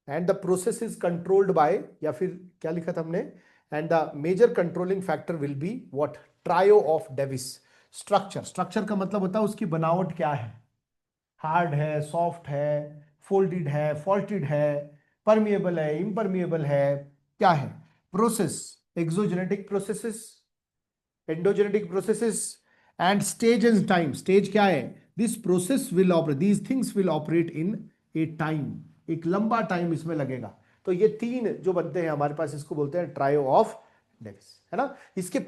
and the process is controlled by, या फिर क्या लिखा था हमने? and the major controlling factor will be what? Trio of Davis। Structure, structure का मतलब होता है उसकी बनावट क्या है, हार्ड है, सॉफ्ट है, फोल्डेड है, फॉल्टेड है, परमिएबल है, इम्परमिएबल है, क्या है? Process, exogenetic processes, endogenetic processes, and stage and time. Stage क्या है? This process will operate, these things will operate in A time, एक लंबा टाइम इसमें लगेगा। तो ये तीन जो बनते हैं हमारे पास, इसको बोलते हैं ट्रायो ऑफ डेविस, है ना? इसके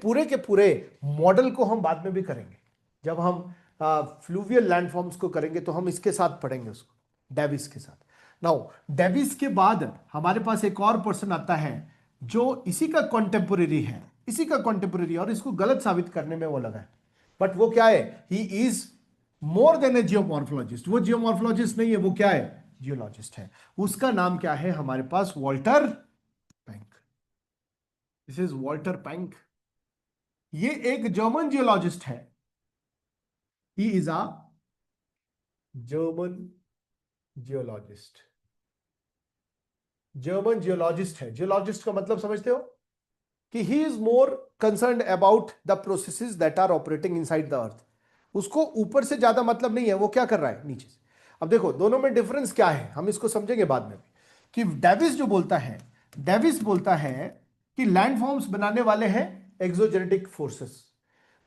पूरे मॉडल को हम बाद में भी करेंगे, जब हम फ्लूवियल लैंडफॉर्म्स को करेंगे तो हम इसके साथ पढ़ेंगे उसको, डेविस के साथ। नाउ डेविस के बाद हमारे पास एक और पर्सन आता है जो इसी का कॉन्टेम्पोरेरी है, इसी का कॉन्टेम्पोरेरी, और इसको गलत साबित करने में वो लगा है। बट वो क्या है? ही इज मोर देन ए जियोमॉर्फोलॉजिस्ट। वो जियोमॉर्फोलॉजिस्ट नहीं है, वो क्या है? जियोलॉजिस्ट है। उसका नाम क्या है हमारे पास? Walter Penck. This is Walter Penck. ये एक जर्मन जियोलॉजिस्ट है। He is a German geologist. German geologist है। जियोलॉजिस्ट का मतलब समझते हो कि he is more concerned about the processes that are operating inside the earth. उसको ऊपर से ज्यादा मतलब नहीं है, वो क्या कर रहा है? नीचे से। अब देखो दोनों में डिफरेंस क्या है, हम इसको समझेंगे बाद में भी। कि डेविस जो बोलता है, डेविस बोलता है कि लैंडफॉर्म्स बनाने वाले हैं एक्सोजेनेटिक फोर्सेस।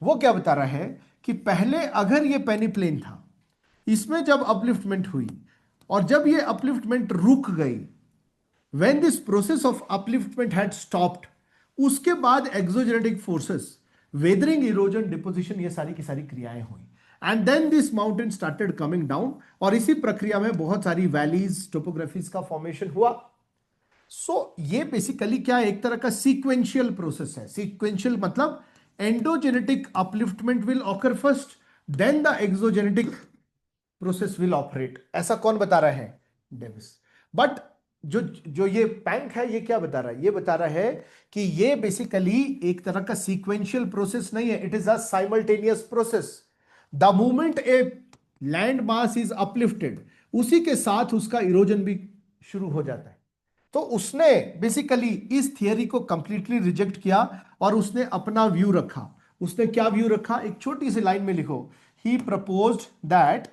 वो क्या बता रहा है कि पहले अगर ये पेनिप्लेन था, इसमें जब अपलिफ्टमेंट हुई और जब ये अपलिफ्टमेंट रुक गई, when this process of upliftment had stopped, उसके बाद exogenetic forces, weathering, erosion, deposition, ये सारी की सारी क्रियाएं हुई, and then this mountain started coming down, और इसी प्रक्रिया में बहुत सारी वैलीज, टोपोग्राफीज का फॉर्मेशन हुआ। ये बेसिकली क्या है? एक तरह का सीक्वेंशियल प्रोसेस है। सीक्वेंशियल मतलब endogenetic upliftment will occur first, then the exogenetic process will operate. ऐसा कौन बता रहा है? डेविस। बट जो जो ये पैंक है, ये क्या बता रहा है? ये बता रहा है कि ये बेसिकली एक तरह का सीक्वेंशियल प्रोसेस नहीं है, it is a simultaneous process. The moment a land mass is uplifted, उसी के साथ उसका इरोजन भी शुरू हो जाता है। तो उसने बेसिकली इस थियरी को कंप्लीटली रिजेक्ट किया और उसने अपना व्यू रखा। उसने क्या व्यू रखा? एक छोटी सी लाइन में लिखो। He proposed that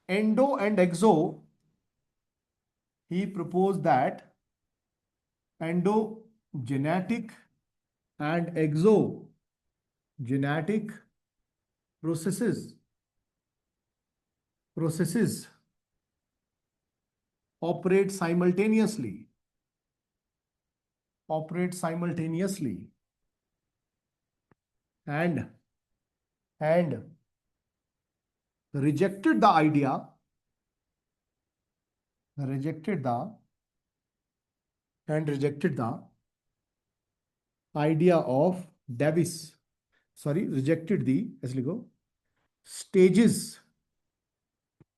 endo and exo, he proposed that endogenetic and exogenetic processes operate simultaneously, operate simultaneously, and rejected the idea, rejected the rejected the idea of Davis, sorry rejected दी, ऐसे लिखो, stages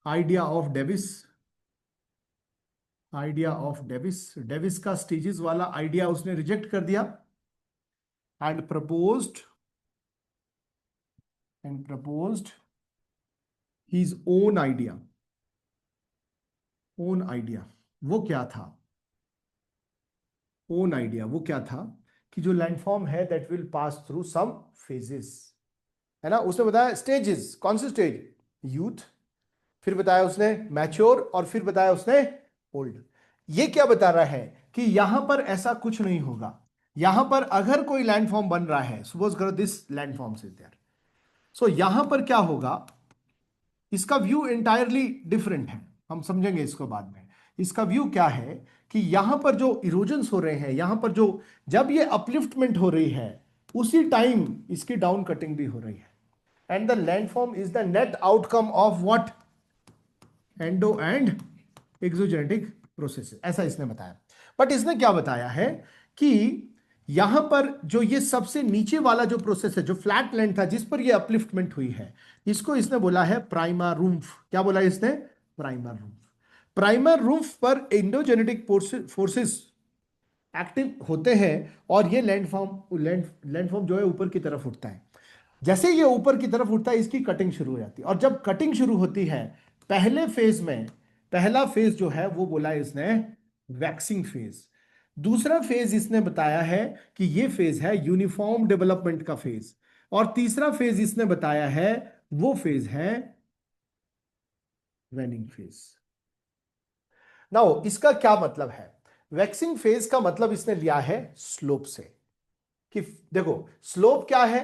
idea of Davis, idea of Davis, Davis का stages वाला आइडिया उसने reject कर दिया, and proposed, his own idea, own idea. वो क्या था? ओन आइडिया वो क्या था कि जो लैंडफॉर्म है that will pass through some phases, है ना। उसने बताया स्टेजेस, कौन से स्टेज? यूथ, फिर बताया उसने मैच्योर, और फिर बताया उसने ओल्ड। ये क्या बता रहा है कि यहां पर ऐसा कुछ नहीं होगा। यहां पर अगर कोई लैंडफॉर्म बन रहा है, सपोज करो दिस लैंडफॉर्म इज देयर, सो यहां पर क्या होगा, इसका व्यू इंटायरली डिफरेंट है, हम समझेंगे इसको बाद में। इसका व्यू क्या है कि यहां पर जो इरोजन्स हो रहे हैं, यहां पर जो, जब ये अपलिफ्टमेंट हो रही है उसी टाइम इसकी डाउन कटिंग भी हो रही है, and the landform is the net outcome of what? Endo and exogenetic process, ऐसा इसने बताया। बट इसने क्या बताया है कि यहां पर जो ये सबसे नीचे वाला जो प्रोसेस है, जो फ्लैट लैंड था जिस पर ये अपलिफ्टमेंट हुई है, इसको इसने बोला है प्राइमर रूम्फ। क्या बोला इसने? प्राइमर रूम्फ। प्राइमर रूम्फ पर एंडोजेनेटिक फोर्सेस एक्टिव होते हैं, और ये लैंडफॉर्म जो है ऊपर की तरफ उठता है। जैसे ये ऊपर की तरफ उठता है इसकी कटिंग शुरू हो जाती है, और जब कटिंग शुरू होती है पहले फेज में, पहला फेज जो है वो बोला इसने वैक्सिंग फेज। दूसरा फेज इसने बताया है कि ये फेज है यूनिफॉर्म डेवलपमेंट का फेज, और तीसरा फेज इसने बताया है वो फेज है वेनिंग फेज। नाउ इसका क्या मतलब है? वैक्सिंग फेज का मतलब इसने लिया है स्लोप से, कि देखो स्लोप क्या है,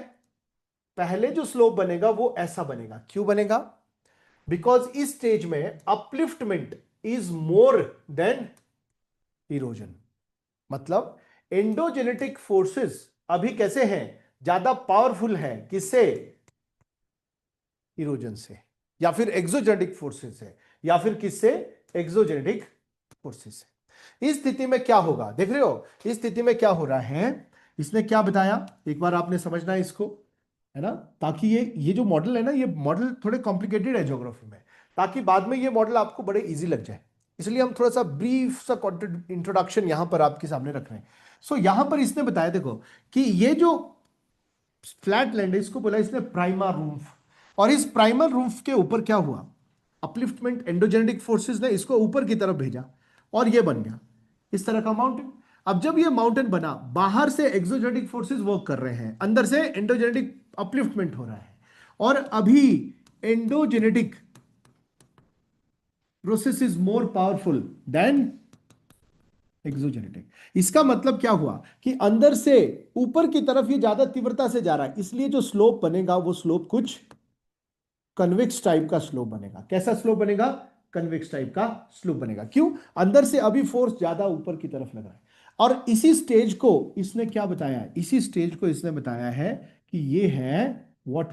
पहले जो स्लोप बनेगा वो ऐसा बनेगा। क्यों बनेगा? बिकॉज इस स्टेज में upliftment is more than erosion. मतलब एंडोजेनेटिक फोर्सेस अभी कैसे हैं? ज्यादा पावरफुल है। किससे? इरोजन से, या फिर एक्सोजेनेटिक फोर्सेस से, या फिर किससे? एक्सोजेनेटिक फोर्सेस से। इस स्थिति में क्या होगा, देख रहे हो इस स्थिति में क्या हो रहा है? इसने क्या बताया, एक बार आपने समझना है इसको, है ना, ताकि ये जो मॉडल है ना, ये मॉडल थोड़े कॉम्प्लिकेटेड है ज्योग्राफी में, ताकि बाद में ये मॉडल आपको बड़े इजी लग जाए, इसलिए हम थोड़ा सा ब्रीफ सा इंट्रोडक्शन यहां पर आपके सामने रख रहे हैं। सो यहां पर इसने बताया, देखो कि ये जो फ्लैट लैंड है इसको बोला इसने प्राइमर रूफ, और इस प्राइमर रूफ के ऊपर क्या हुआ? अपलिफ्टमेंट, एंडोजेनेटिक फोर्सेस ने इसको ऊपर की तरफ भेजा, और ये बन गया इस तरह का माउंटेन। अब जब ये माउंटेन बना, बाहर से एक्सोजेनेटिक फोर्सेस वर्क कर रहे हैं, अंदर से एंडोजेनेटिक अपलिफ्टमेंट हो रहा है, और अभी endogenetic process is more powerful than exogenetic. इसका मतलब क्या हुआ कि अंदर से ऊपर की तरफ ये ज्यादा तीव्रता से जा रहा है, इसलिए जो स्लोप बनेगा वो स्लोप कुछ कन्वेक्स टाइप का स्लोप बनेगा। कैसा स्लोप बनेगा? कन्वेक्स टाइप का स्लोप बनेगा। क्यों? अंदर से अभी फोर्स ज्यादा ऊपर की तरफ लग रहा है। और इसी स्टेज को इसने क्या बताया? इसी स्टेज को इसने बताया है कि ये है what?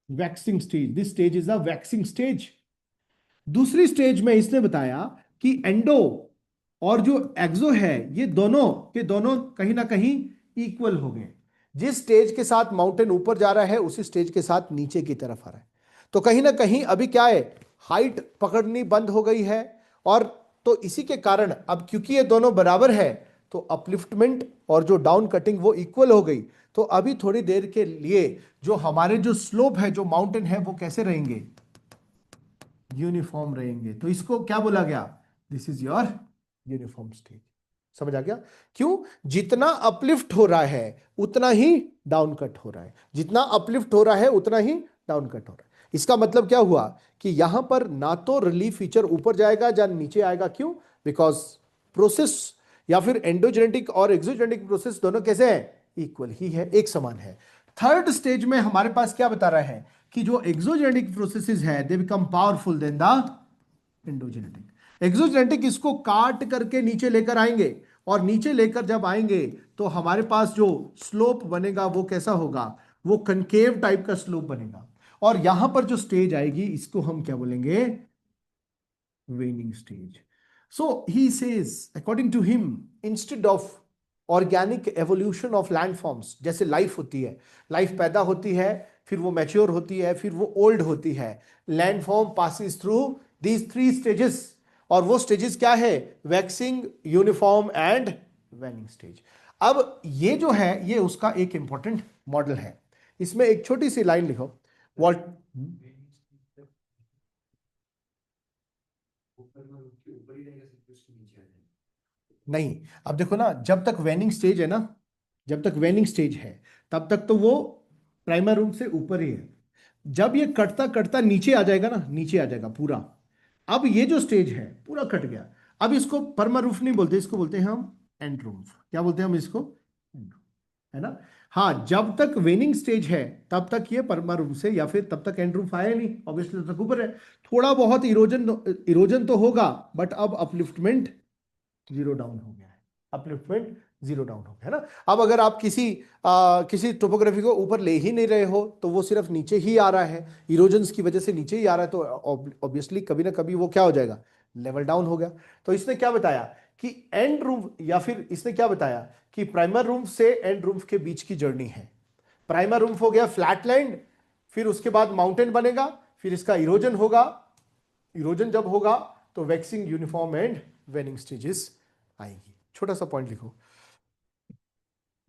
Waxing stage. This stage is a waxing stage. दूसरी स्टेज में इसने बताया कि एंडो और जो एक्सो है, ये दोनों के दोनों कहीं ना कहीं इक्वल हो गए। जिस स्टेज के साथ माउंटेन ऊपर जा रहा है उसी स्टेज के साथ नीचे की तरफ आ रहा है, तो कहीं ना कहीं अभी क्या है, हाइट पकड़नी बंद हो गई है। और तो इसी के कारण अब क्योंकि ये दोनों बराबर है, तो अपलिफ्टमेंट और जो डाउन कटिंग वो इक्वल हो गई। तो अभी थोड़ी देर के लिए जो हमारे जो स्लोप है, जो माउंटेन है, वो कैसे रहेंगे? यूनिफॉर्म रहेंगे। तो इसको क्या बोला गया? This is your uniform stage. समझ आ गया? क्यों? जितना अपलिफ्ट हो रहा है उतना ही डाउन कट हो रहा है, जितना अपलिफ्ट हो रहा है उतना ही डाउन कट हो रहा है। इसका मतलब क्या हुआ कि यहां पर ना तो रिलीफ फीचर ऊपर जाएगा या नीचे आएगा। क्यों? बिकॉज प्रोसेस या फिर एंडोजेनेटिक और एक्सोजेनेटिक प्रोसेस दोनों कैसे हैं? इक्वल ही है, एक समान है। थर्ड स्टेज में हमारे पास क्या बता रहा है कि जो एक्सोजेनेटिक प्रोसेसेस है they become powerful than the endogenetic. Exogenetic इसको काट करके नीचे लेकर आएंगे, और नीचे लेकर जब आएंगे तो हमारे पास जो स्लोप बनेगा वो कैसा होगा? वो कनकेव टाइप का स्लोप बनेगा। और यहां पर जो स्टेज आएगी इसको हम क्या बोलेंगे? Waning stage. So he says according to him, instead of organic evolution of landforms, जैसे लाइफ होती है, लाइफ पैदा होती है, फिर वो मैच्योर होती है, फिर वो ओल्ड होती है। Landform passes through these three stages, और वो स्टेजेस क्या है? Waxing, uniform and वेनिंग stage. अब ये जो है ये उसका एक इंपॉर्टेंट मॉडल है। इसमें एक छोटी सी लाइन लिखो, वॉल्ट। नहीं, अब देखो ना, जब तक वेनिंग स्टेज है ना, जब तक वेनिंग स्टेज है तब तक तो वो प्राइमर रूम से ऊपर ही है। जब ये कटता कटता नीचे आ जाएगा ना, नीचे आ जाएगा पूरा, अब ये जो स्टेज है पूरा कट गया। अब इसको परमा रूफ नहीं बोलते, इसको बोलते हैं हम एंड रूफ। क्या बोलते हैं हम इसको? End roof, है ना? हाँ, जब तक वेनिंग स्टेज है तब तक ये परमा रूफ से, या फिर तब तक एंड रूफ आया नहीं, ऑब्वियसली तब तक ऊपर है। थोड़ा बहुत इरोजन, इरोजन तो होगा, बट अब अपलिफ्टमेंट जीरो डाउन हो गया है। अपलिफ्टमेंट जीरो डाउन हो गया है ना। अब अगर आप किसी टोपोग्राफी को ऊपर ले ही नहीं रहे हो तो वो सिर्फ नीचे ही आ रहा है, इरोजन्स की वजह से नीचे ही आ रहा है, तो ऑब्वियसली कभी ना कभी वो क्या हो जाएगा? लेवल डाउन हो गया। तो इसने क्या बताया कि एंड रूम, या फिर इसने क्या बताया कि प्राइमर रूम से एंड रूम के बीच की जर्नी है। प्राइमर रूम हो गया फ्लैटलैंड, फिर उसके बाद माउंटेन बनेगा, फिर इसका इरोजन होगा, इरोजन जब होगा तो वैक्सिंग, यूनिफॉर्म एंड वेनिंग स्टेजेस आएंगी। छोटा सा पॉइंट लिखो,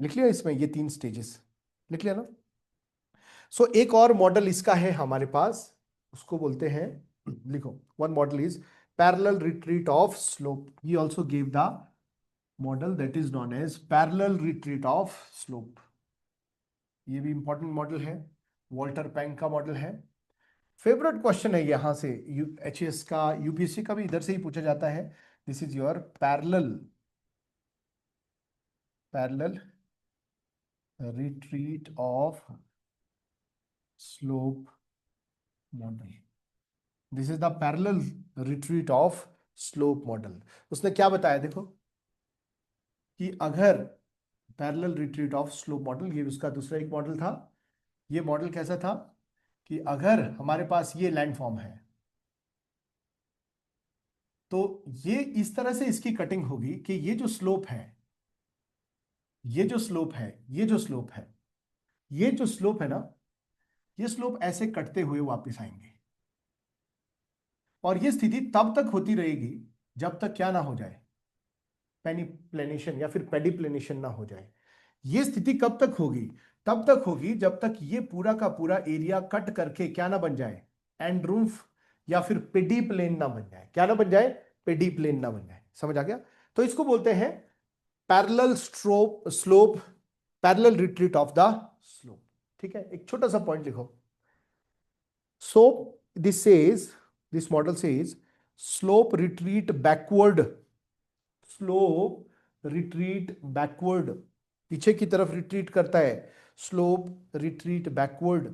लिख लिया इसमें ये तीन स्टेजेस, लिख लिया ना? सो एक और मॉडल इसका है हमारे पास, उसको बोलते हैं, लिखो, one model is parallel retreat of slope. He also give the model that is known as parallel retreat of slope. ये भी इंपॉर्टेंट मॉडल है, वॉल्टर पैंक का मॉडल है। फेवरेट क्वेश्चन है यहां से, एचएस का, यूपीएससी का भी इधर से ही पूछा जाता है। This is your parallel retreat of slope model. This is the parallel retreat of slope model. उसने क्या बताया देखो, कि अगर parallel retreat of slope model, ये उसका दूसरा एक मॉडल था। ये मॉडल कैसा था कि अगर हमारे पास ये लैंडफॉर्म है तो ये इस तरह से इसकी कटिंग होगी कि ये जो स्लोप है, ये जो स्लोप है, ये जो स्लोप है, ये जो स्लोप है ना, ये स्लोप ऐसे कटते हुए वापस आएंगे। और ये स्थिति तब तक होती रहेगी जब तक क्या ना हो जाए? पेनिप्लेनेशन या फिर पेडिप्लेनेशन ना हो जाए। ये स्थिति कब तक होगी? तब तक होगी जब तक ये पूरा का पूरा एरिया कट करके क्या ना बन जाए? एंड रूफ, या फिर पेडिप्लेन ना बन जाए। क्या ना बन जाए? पेडिप्लेन ना बन जाए। समझ आ गया? तो इसको बोलते हैं parallel slope, parallel retreat of the slope. ठीक है, एक छोटा सा पॉइंट लिखो। So this model says slope retreat backward, slope retreat backward, पीछे की तरफ रिट्रीट करता है। slope retreat backward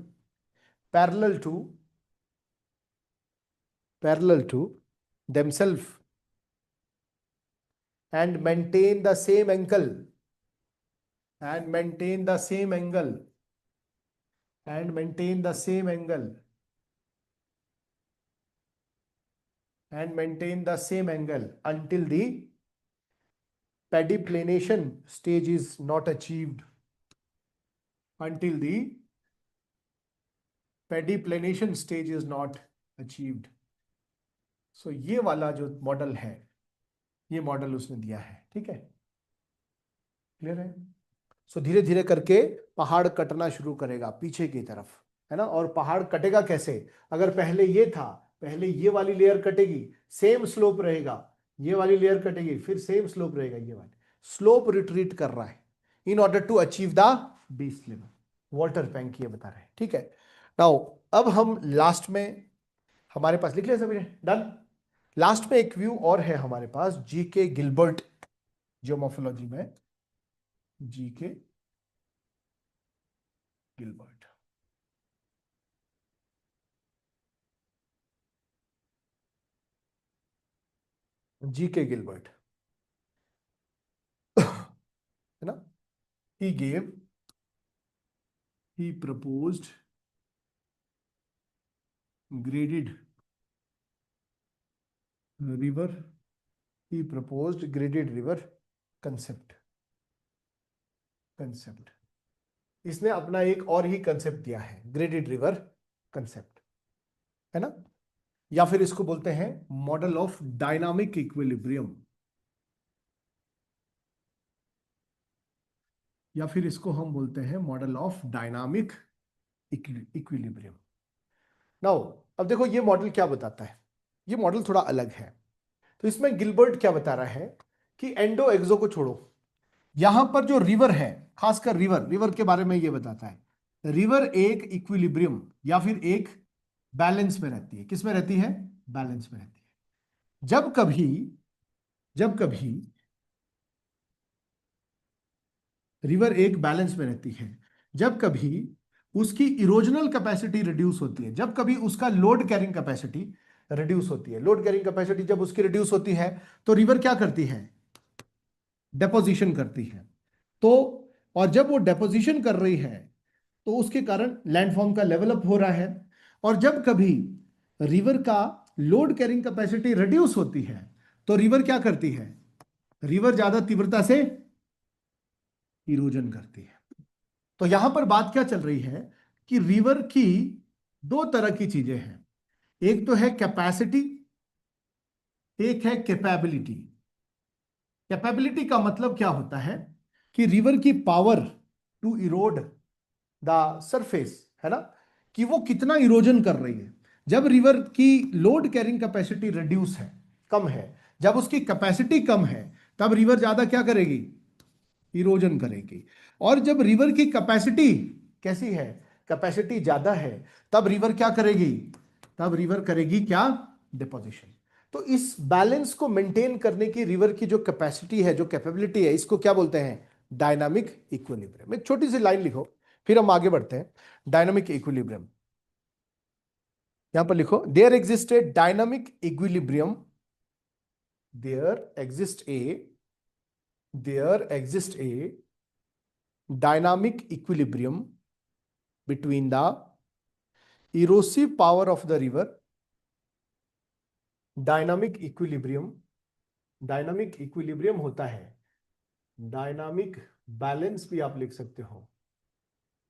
parallel to themselves and maintain the same angle, and maintain the same angle, and maintain the same angle, and maintain the same angle until the pediplanation stage is not achieved, until the pediplanation stage is not achieved. So ये वाला जो model है, ये model उसने दिया है। ठीक है, क्लियर है? सो धीरे धीरे करके पहाड़ कटना शुरू करेगा पीछे की तरफ, है ना? और पहाड़ कटेगा कैसे? अगर पहले ये था, पहले ये वाली लेयर कटेगी, सेम स्लोप रहेगा, ये वाली लेयर कटेगी, फिर सेम स्लोप रहेगा, ये वाली स्लोप रिट्रीट कर रहा है in order to achieve the base level. Walter Penck ये बता रहे हैं। ठीक है, नाउ अब हम लास्ट में, हमारे पास लिख लिया सभी ने? डन। लास्ट में एक व्यू और है हमारे पास, जीके गिलबर्ट, जियोमॉर्फोलॉजी में जीके गिलबर्ट। जीके गिलबर्ट है ना? he gave he proposed graded river, he proposed graded river concept, concept. इसने अपना एक और ही कंसेप्ट दिया है, ग्रेडेड रिवर कंसेप्ट, है ना। या फिर इसको बोलते हैं मॉडल ऑफ डायनामिक इक्विलिब्रियम, या फिर इसको हम बोलते हैं model of dynamic equilibrium. Now अब देखो ये मॉडल क्या बताता है, ये मॉडल थोड़ा अलग है। तो इसमें गिलबर्ट क्या बता रहा है कि एंडो एक्सो को छोड़ो, यहां पर जो रिवर है, खासकर रिवर, रिवर के बारे में ये बताता है रिवर एक इक्विलिब्रियम या फिर एक बैलेंस में रहती है। किस में रहती है? बैलेंस में रहती है। जब कभी रिवर एक बैलेंस में रहती है, जब कभी उसकी इरोजनल कैपेसिटी रिड्यूस होती है, जब कभी उसका लोड कैरिंग कैपेसिटी रिड्यूस होती है। लोड कैरिंग कैपेसिटी जब उसकी रिड्यूस होती है तो रिवर क्या करती है? डेपोजिशन करती है। तो और जब वो डेपोजिशन कर रही है तो उसके कारण लैंडफॉर्म का लेवल अप हो रहा है। और जब कभी रिवर का लोड कैरिंग कैपेसिटी रिड्यूस होती है तो रिवर क्या करती है? रिवर ज्यादा तीव्रता से इरोजन करती है। तो यहां पर बात क्या चल रही है कि रिवर की दो तरह की चीजें हैं, एक तो है कैपेसिटी, एक है कैपेबिलिटी। कैपेबिलिटी का मतलब क्या होता है कि रिवर की power to erode the surface, है ना, कि वो कितना इरोजन कर रही है। जब रिवर की लोड कैरिंग कैपेसिटी रिड्यूस है, कम है, जब उसकी कैपेसिटी कम है, तब रिवर ज्यादा क्या करेगी? इरोजन करेगी। और जब रिवर की कैपेसिटी कैसी है? कैपेसिटी ज्यादा है, तब रिवर क्या करेगी? तब रिवर करेगी क्या? डिपोजिशन। तो इस बैलेंस को मेंटेन करने की रिवर की जो कैपेसिटी है, जो कैपेबिलिटी है, इसको क्या बोलते हैं? Dynamic equilibrium. एक छोटी सी लाइन लिखो, फिर हम आगे बढ़ते हैं। डायनामिक इक्विलिब्रियम, यहां पर लिखो, there exist a dynamic equilibrium, there exist a there exist a dynamic equilibrium between the erosive power of the river, dynamic equilibrium होता है, डायनामिक बैलेंस भी आप लिख सकते हो,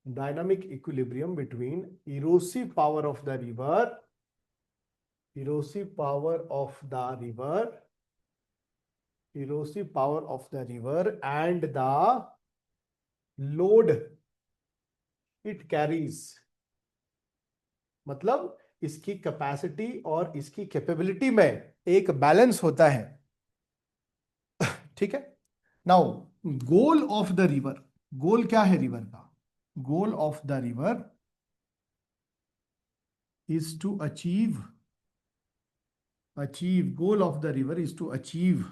dynamic equilibrium between erosive power of the river, erosive power of the river, erosive power of the river and the load it carries. मतलब इसकी capacity और इसकी कैपेबिलिटी में एक बैलेंस होता है। ठीक है। Now goal of the river, goal क्या है रिवर का? Goal of the river is to achieve goal of the river is to achieve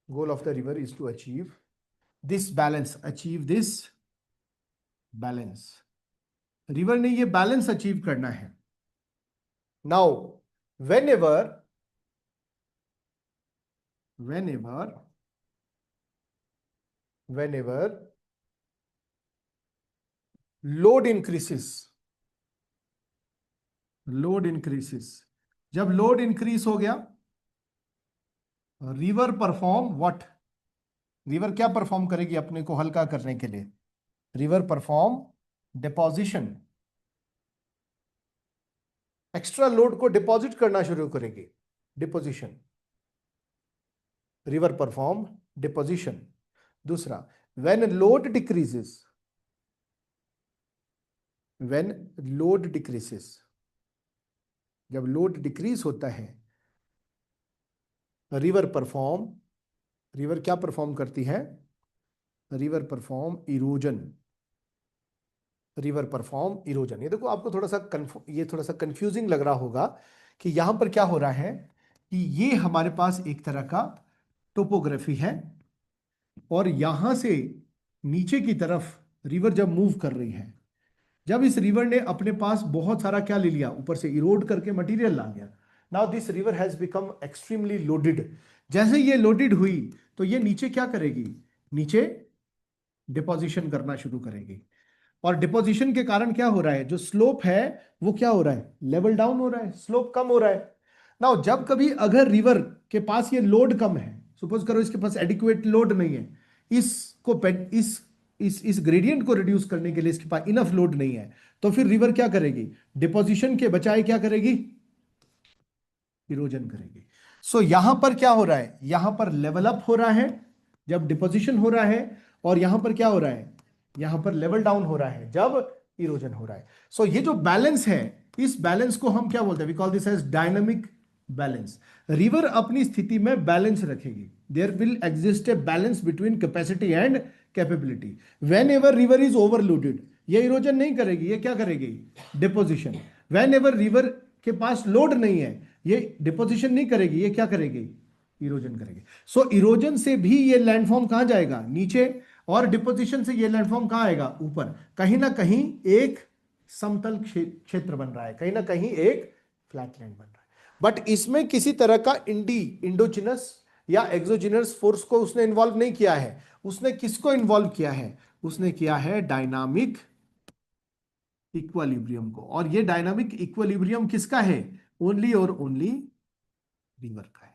goal of the river is to achieve this balance, achieve this balance. River ने ये balance achieve करना है। Now whenever load इंक्रीसेस, जब load increase हो गया, river perform what? River क्या perform करेगी अपने को हल्का करने के लिए? River perform deposition, extra load को डिपॉजिट करना शुरू करेगी, डिपोजिशन। River perform deposition. दूसरा, when load decreases, when load decreases, जब लोड डिक्रीज होता है, रिवर क्या परफॉर्म करती है? River perform erosion, river perform erosion. ये देखो आपको थोड़ा सा कंफ्यूजिंग लग रहा होगा कि यहां पर क्या हो रहा है कि ये हमारे पास एक तरह का टोपोग्राफी है, और यहां से नीचे की तरफ रिवर जब मूव कर रही है, जब इस रिवर ने अपने पास बहुत सारा क्या ले लिया, ऊपर से इरोड करके मटेरियल ला लिया, now this river has become extremely loaded. जैसे ये लोडेड हुई तो ये नीचे क्या करेगी? नीचे डिपोजिशन करना शुरू करेगी। और डिपोजिशन के कारण क्या हो रहा है? जो स्लोप है वो क्या हो रहा है? लेवल डाउन हो रहा है, स्लोप कम हो रहा है। नाउ जब कभी अगर रिवर के पास ये लोड कम है, सपोज करो इसके पास एडिक्वेट लोड नहीं है, इसको इस ग्रेडियंट को रिड्यूस करने के लिए इसके पास इनफ लोड नहीं है, तो फिर रिवर क्या करेगी? डिपोजिशन के बजाय क्या करेगी? इरोजन करेगी। सो यहां पर क्या हो रहा है? यहां पर लेवल अप हो रहा है जब डिपोजिशन हो रहा है, और यहां पर क्या हो रहा है? यहां पर लेवल डाउन हो रहा है जब इरोजन हो रहा है। सो ये जो बैलेंस है, इस बैलेंस को हम क्या बोलते हैं? We call this as dynamic balance. River अपनी स्थिति में बैलेंस रखेगी। There will exist a balance between capacity and capability. Whenever river is overloaded, ये इरोजन नहीं करेगी, ये क्या करेगी? डिपोजिशन। वेन एवर रिवर के पास लोड नहीं है, ये डिपोजिशन नहीं करेगी, ये क्या करेगी? इरोजन करेगी। सो इरोजन से भी ये लैंडफॉर्म कहां जाएगा? नीचे। और डिपोजिशन से ये लैंडफॉर्म कहां आएगा? ऊपर। कहीं ना कहीं एक समतल क्षेत्र बन रहा है, कहीं ना कहीं एक फ्लैट लैंड बन रहा है। बट इसमें किसी तरह का इंडोजिनस या एक्सोजिनस फोर्स को उसने इन्वॉल्व नहीं किया है। उसने किसको इन्वॉल्व किया है? उसने किया है डायनामिक इक्विलिब्रियम को। और ये डायनामिक इक्विलिब्रियम किसका है? ओनली और ओनली रिवर का है।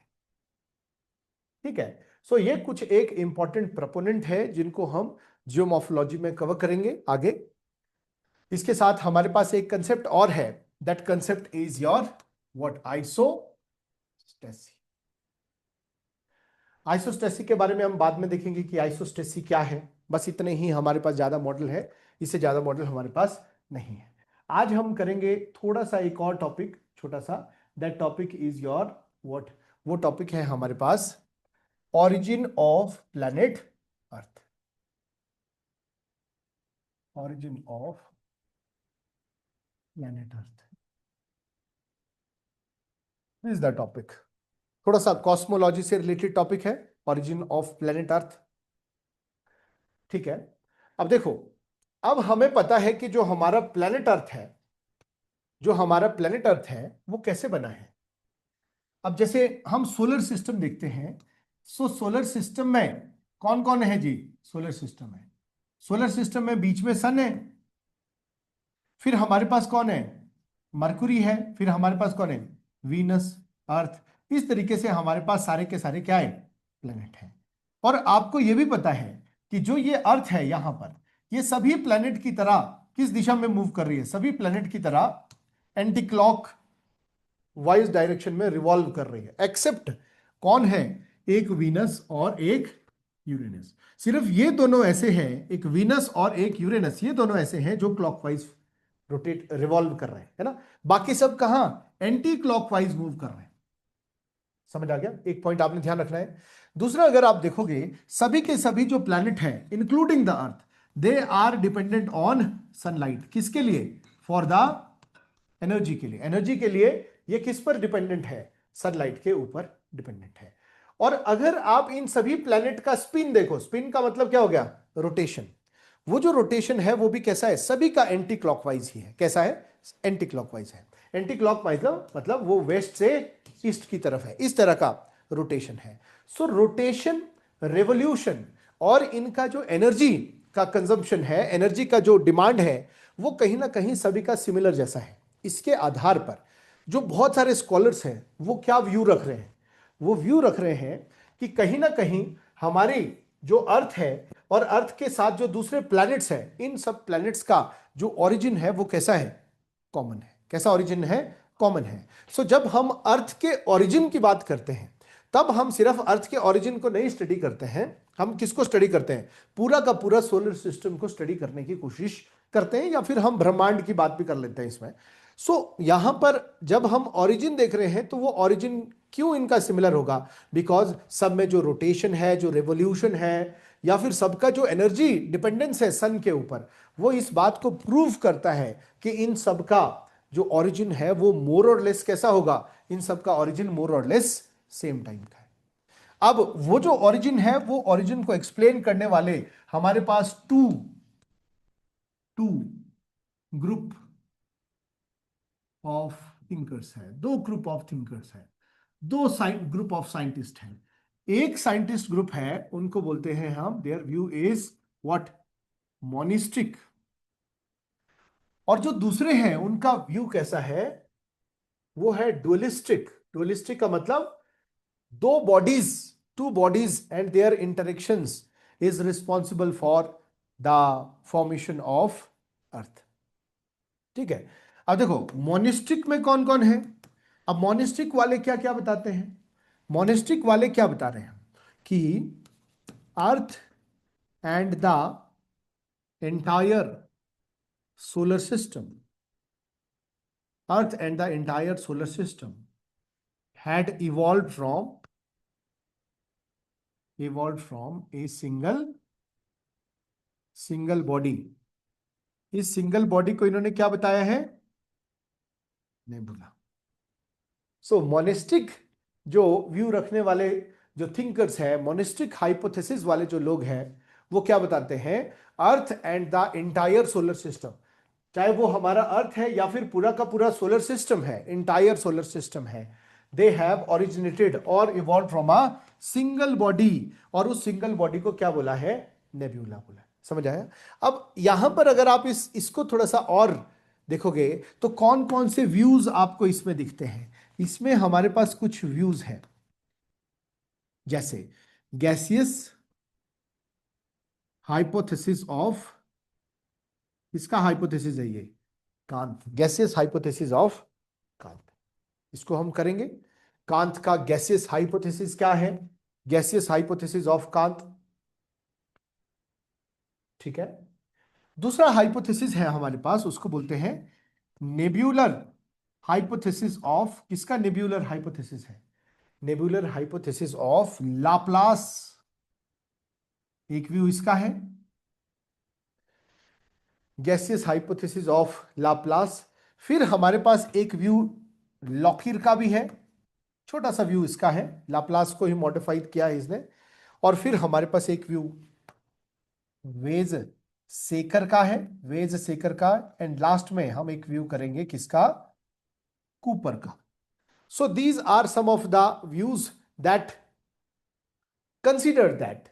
ठीक है। सो ये कुछ एक इंपॉर्टेंट प्रोपोनेंट है जिनको हम जियोमॉर्फोलॉजी में कवर करेंगे आगे। इसके साथ हमारे पास एक कंसेप्ट और है, that concept is your what? Isostasy. Isostasy के बारे में हम बाद में देखेंगे कि आइसोस्टेसी क्या है। बस इतने ही हमारे पास ज्यादा मॉडल है, इससे ज्यादा मॉडल हमारे पास नहीं है। आज हम करेंगे थोड़ा सा एक और टॉपिक, छोटा सा। That topic is your what? वो टॉपिक है हमारे पास origin of planet earth. Origin of planet earth is the topic. थोड़ा सा कॉस्मोलॉजी से रिलेटेड टॉपिक है, ऑरिजिन ऑफ प्लैनेट अर्थ। ठीक है। अब देखो, अब हमें पता है कि जो हमारा प्लैनेट अर्थ है, जो हमारा प्लैनेट अर्थ है वो कैसे बना है। अब जैसे हम सोलर सिस्टम देखते हैं, सो सोलर सिस्टम में कौन कौन है जी? सोलर सिस्टम में, सोलर सिस्टम में बीच में सन है, फिर हमारे पास कौन है? मरकुरी है, फिर हमारे पास कौन है? वीनस, अर्थ। इस तरीके से हमारे पास सारे के सारे क्या है? प्लेनेट है। और आपको यह भी पता है कि जो ये अर्थ है यहां पर, ये सभी प्लेनेट की तरह किस दिशा में मूव कर रही है? सभी प्लेनेट की तरह एंटी क्लॉक वाइज डायरेक्शन में रिवॉल्व कर रही है, एक्सेप्ट कौन है? एक वीनस और एक यूरेनस। सिर्फ ये दोनों ऐसे हैं, एक वीनस और एक यूरेनस, ये दोनों ऐसे हैं जो क्लॉकवाइज रोटेट रिवॉल्व कर रहे हैं, है ना। बाकी सब कहां? एंटी क्लॉकवाइज मूव कर रहे हैं। समझ आ गया? एक पॉइंट आपने ध्यान रखना है। दूसरा, अगर आप देखोगे सभी के सभी जो प्लैनेट हैं including the earth, they are dependent on sunlight. किसके लिए? फॉर द एनर्जी के लिए। एनर्जी के लिए ये किस पर डिपेंडेंट है? सनलाइट के ऊपर डिपेंडेंट है। और अगर आप इन सभी प्लैनेट का स्पिन देखो, स्पिन का मतलब क्या हो गया? रोटेशन। वो जो रोटेशन है वो भी कैसा है? सभी का एंटी क्लॉकवाइज ही है। कैसा है? एंटी क्लॉकवाइज है। एंटी क्लॉकवाइज मतलब वो वेस्ट से ईस्ट की तरफ है, इस तरह का रोटेशन है। सो रोटेशन, रेवोल्यूशन और इनका जो एनर्जी का कंजम्पशन है, एनर्जी का जो डिमांड है, वो कहीं ना कहीं सभी का सिमिलर जैसा है। इसके आधार पर जो बहुत सारे स्कॉलर्स हैं वो क्या व्यू रख रहे हैं? वो व्यू रख रहे हैं कि कहीं ना कहीं हमारी जो अर्थ है और अर्थ के साथ जो दूसरे प्लैनेट्स हैं, इन सब प्लैनेट्स का जो ओरिजिन है वो कैसा है? कॉमन है। कैसा ओरिजिन है? कॉमन है। सो जब हम अर्थ के ओरिजिन की बात करते हैं, तब हम सिर्फ अर्थ के ओरिजिन को नहीं स्टडी करते हैं, हम किसको स्टडी करते हैं? पूरा का पूरा सोलर सिस्टम को स्टडी करने की कोशिश करते हैं, या फिर हम ब्रह्मांड की बात भी कर लेते हैं इसमें। सो यहां पर जब हम ओरिजिन देख रहे हैं तो वो ओरिजिन क्यों इनका सिमिलर होगा? बिकॉज सब में जो रोटेशन है, जो रेवोल्यूशन है, या फिर सबका जो एनर्जी डिपेंडेंस है सन के ऊपर, वो इस बात को प्रूव करता है कि इन सबका जो ओरिजिन है वो मोर और लेस कैसा होगा? इन सबका ओरिजिन मोर और लेस सेम टाइम का है। अब वो जो ओरिजिन है, वो ओरिजिन को एक्सप्लेन करने वाले हमारे पास टू ग्रुप ऑफ थिंकर्स है, दो ग्रुप ऑफ थिंकर्स है, दो ग्रुप ऑफ साइंटिस्ट हैं। एक साइंटिस्ट ग्रुप है, उनको बोलते हैं हम, there view is what? Monistic. और जो दूसरे हैं उनका व्यू कैसा है? वो है डुअलिस्टिक। डुअलिस्टिक का मतलब दो bodies, two bodies and their interactions is responsible for the formation of earth. ठीक है, अब देखो मोनिस्टिक में कौन कौन है। अब मोनिस्टिक वाले क्या क्या बताते हैं, मोनिस्टिक वाले क्या बता रहे हैं कि अर्थ and the entire solar system, earth and the entire solar system had evolved from a single body। इस सिंगल बॉडी को इन्होंने क्या बताया है, नेबुला। सो मोनिस्टिक जो व्यू रखने वाले जो थिंकर्स हैं, मोनिस्टिक हाइपोथेसिस वाले जो लोग हैं, वो क्या बताते हैं, अर्थ and the entire solar system, चाहे वो हमारा अर्थ है या फिर पूरा का पूरा सोलर सिस्टम है, एंटायर सोलर सिस्टम है, दे हैव ओरिजिनेटेड और evolve from a single body. और उस सिंगल बॉडी को क्या बोला है, नेब्यूला बोला है। समझ आया। अब यहां पर अगर आप इसको थोड़ा सा और देखोगे तो कौन कौन से व्यूज आपको इसमें दिखते हैं। इसमें हमारे पास कुछ व्यूज हैं, जैसे गैसियस हाइपोथेसिस ऑफ, इसका हाइपोथेसिस है ये Kant, gaseous hypothesis of Kant, इसको हम करेंगे। कांत का गैसियस हाइपोथेसिस क्या है, गैसियस हाइपोथेसिस ऑफ कांत। ठीक है, दूसरा हाइपोथेसिस है हमारे पास, उसको बोलते हैं नेब्यूलर हाइपोथेसिस ऑफ, किसका नेब्यूलर हाइपोथेसिस है, नेब्यूलर हाइपोथेसिस ऑफ लाप्लास, एक व्यू इसका है। गैसियस हाइपोथेसिस ऑफ लाप्लास, फिर हमारे पास एक व्यू लॉकिर का भी है, छोटा सा व्यू इसका है, लाप्लास को ही मॉडिफाइड किया है इसने। और फिर हमारे पास एक व्यू वेज सेकर का है, वेज सेकर का, एंड लास्ट में हम एक व्यू करेंगे किसका, कूपर का। So these are some of the views that consider that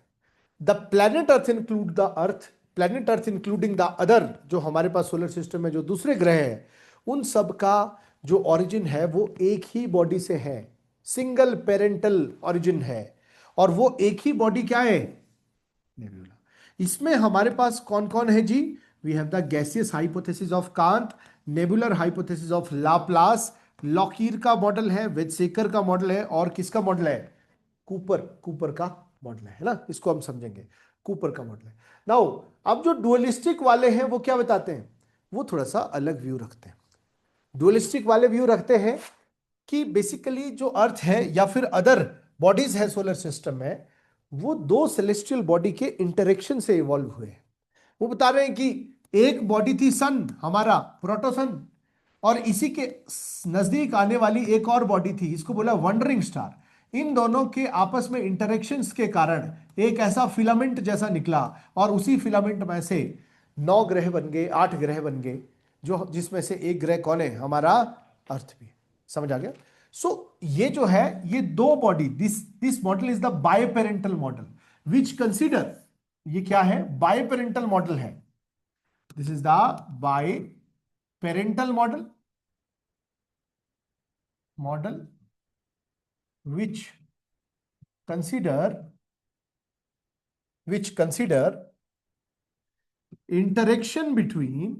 the planet earth include the earth, planet earth including the other, जो हमारे पास सोलर सिस्टम में जो दूसरे ग्रह हैं, उन सब का जो ओरिजिन है वो एक ही बॉडी से है, सिंगल पेरेंटल ओरिजिन है। और वो एक ही बॉडी क्या है, नेबुला। इसमें हमारे पास कौन कौन है जी, we have the gaseous hypothesis of Kant, nebular hypothesis of Laplace, Lockyer का मॉडल है, वेटसेकर का मॉडल है, और किसका मॉडल है, कूपर, कूपर का मॉडल है ना, इसको हम समझेंगे, कूपर का मॉडल है। नाउ अब जो डुअलिस्टिक वाले हैं वो क्या बताते हैं, वो थोड़ा सा अलग व्यू रखते हैं। डुअलिस्टिक वाले व्यू रखते हैं कि बेसिकली जो अर्थ है या फिर अदर बॉडीज है सोलर सिस्टम में, वो दो सेलेस्टियल बॉडी के इंटरेक्शन से इवॉल्व हुए हैं। वो बता रहे हैं कि एक बॉडी थी सन, हमारा प्रोटोसन, और इसी के नजदीक आने वाली एक और बॉडी थी, इसको बोला वंडरिंग स्टार। इन दोनों के आपस में इंटरेक्शंस के कारण एक ऐसा फिलामेंट जैसा निकला, और उसी फिलामेंट में से 9 ग्रह बन गए, 8 ग्रह बन गए, जो जिसमें से एक ग्रह कौन है, हमारा अर्थ भी। समझ आ गया। सो ये जो है, ये दो body, this this model is the biparental model which consider, ये क्या है, बायोपेरेंटल मॉडल है, this is the biparental model which consider interaction between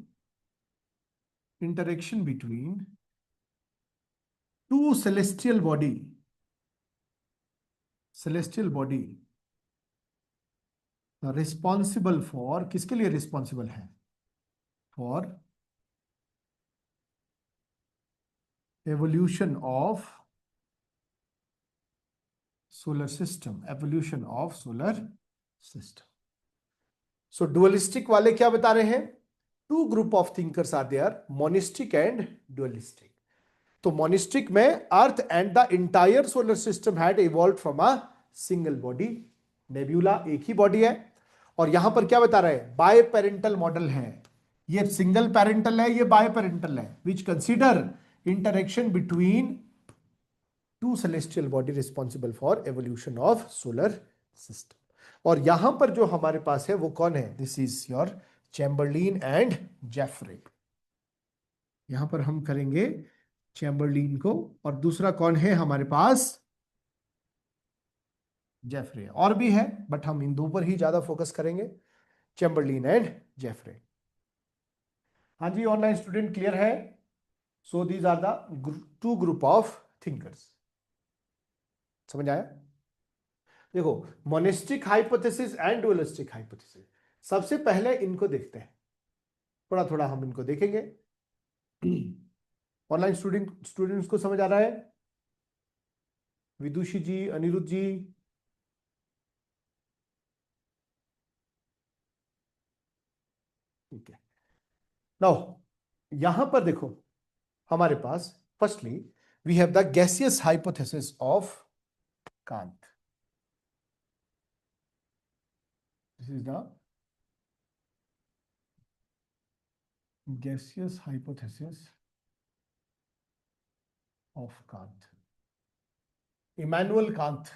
two celestial body responsible for, किसके लिए रिस्पॉन्सिबल है, for evolution of solar system, evolution of solar system। So dualistic वाले क्या बता रहे हैं, two group of thinkers are there, monistic and dualistic. तो monistic में earth and the entire solar system had evolve from a single body, nebula एक ही body है। और यहां पर क्या बता रहे हैं, बाय पेरेंटल मॉडल है, ये सिंगल पेरेंटल है, ये बाय पेरेंटल है, which consider interaction between two celestial body responsible for evolution of solar system. और यहां पर जो हमारे पास है वो कौन है, this is your Chamberlain and Jeffrey. यहां पर हम करेंगे चैम्बरलिन को, और दूसरा कौन है हमारे पास, जेफरे। और भी है बट हम इन दो पर ही ज्यादा फोकस करेंगे, चैम्बरलिन एंड जेफरे। हाँ जी, ऑनलाइन स्टूडेंट क्लियर है? So these are the two group of thinkers. समझ आया? देखो, monistic hypothesis and dualistic hypothesis, सबसे पहले इनको देखते हैं, थोड़ा थोड़ा हम इनको देखेंगे। ऑनलाइन स्टूडेंट्स को समझ आ रहा है? विदुषी जी, अनिरुद्ध जी? ठीक है। नाउ यहां पर देखो, हमारे पास firstly we have the gaseous hypothesis of Kant. This is the gaseous hypothesis of Kant, Immanuel Kant,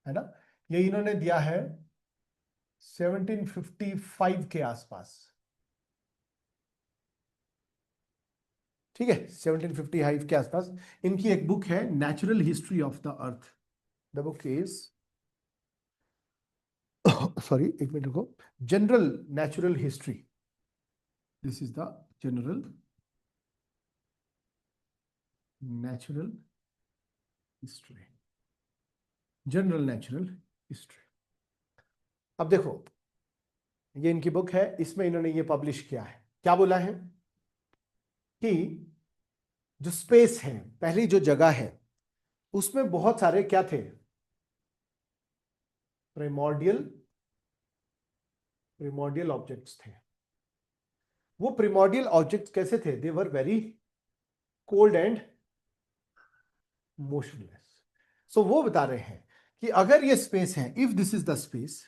है ना? ये इन्होंने दिया है 1755 के आसपास। ठीक है, 1755 के आसपास। इनकी एक बुक है natural history of the earth. The book is sorry, एक मिनट रुको, general natural history. This is the general natural history, general natural history. अब देखो, ये इनकी बुक है, इसमें इन्होंने ये पब्लिश किया है, क्या बोला है कि जो स्पेस है, पहली जो जगह है, उसमें बहुत सारे क्या थे? प्रिमॉर्डियल प्रिमॉर्डियल ऑब्जेक्ट्स थे। वो प्रिमॉर्डियल ऑब्जेक्ट्स कैसे थे? They were very cold and motionless. So वो बता रहे हैं कि अगर ये स्पेस है, if this is the space,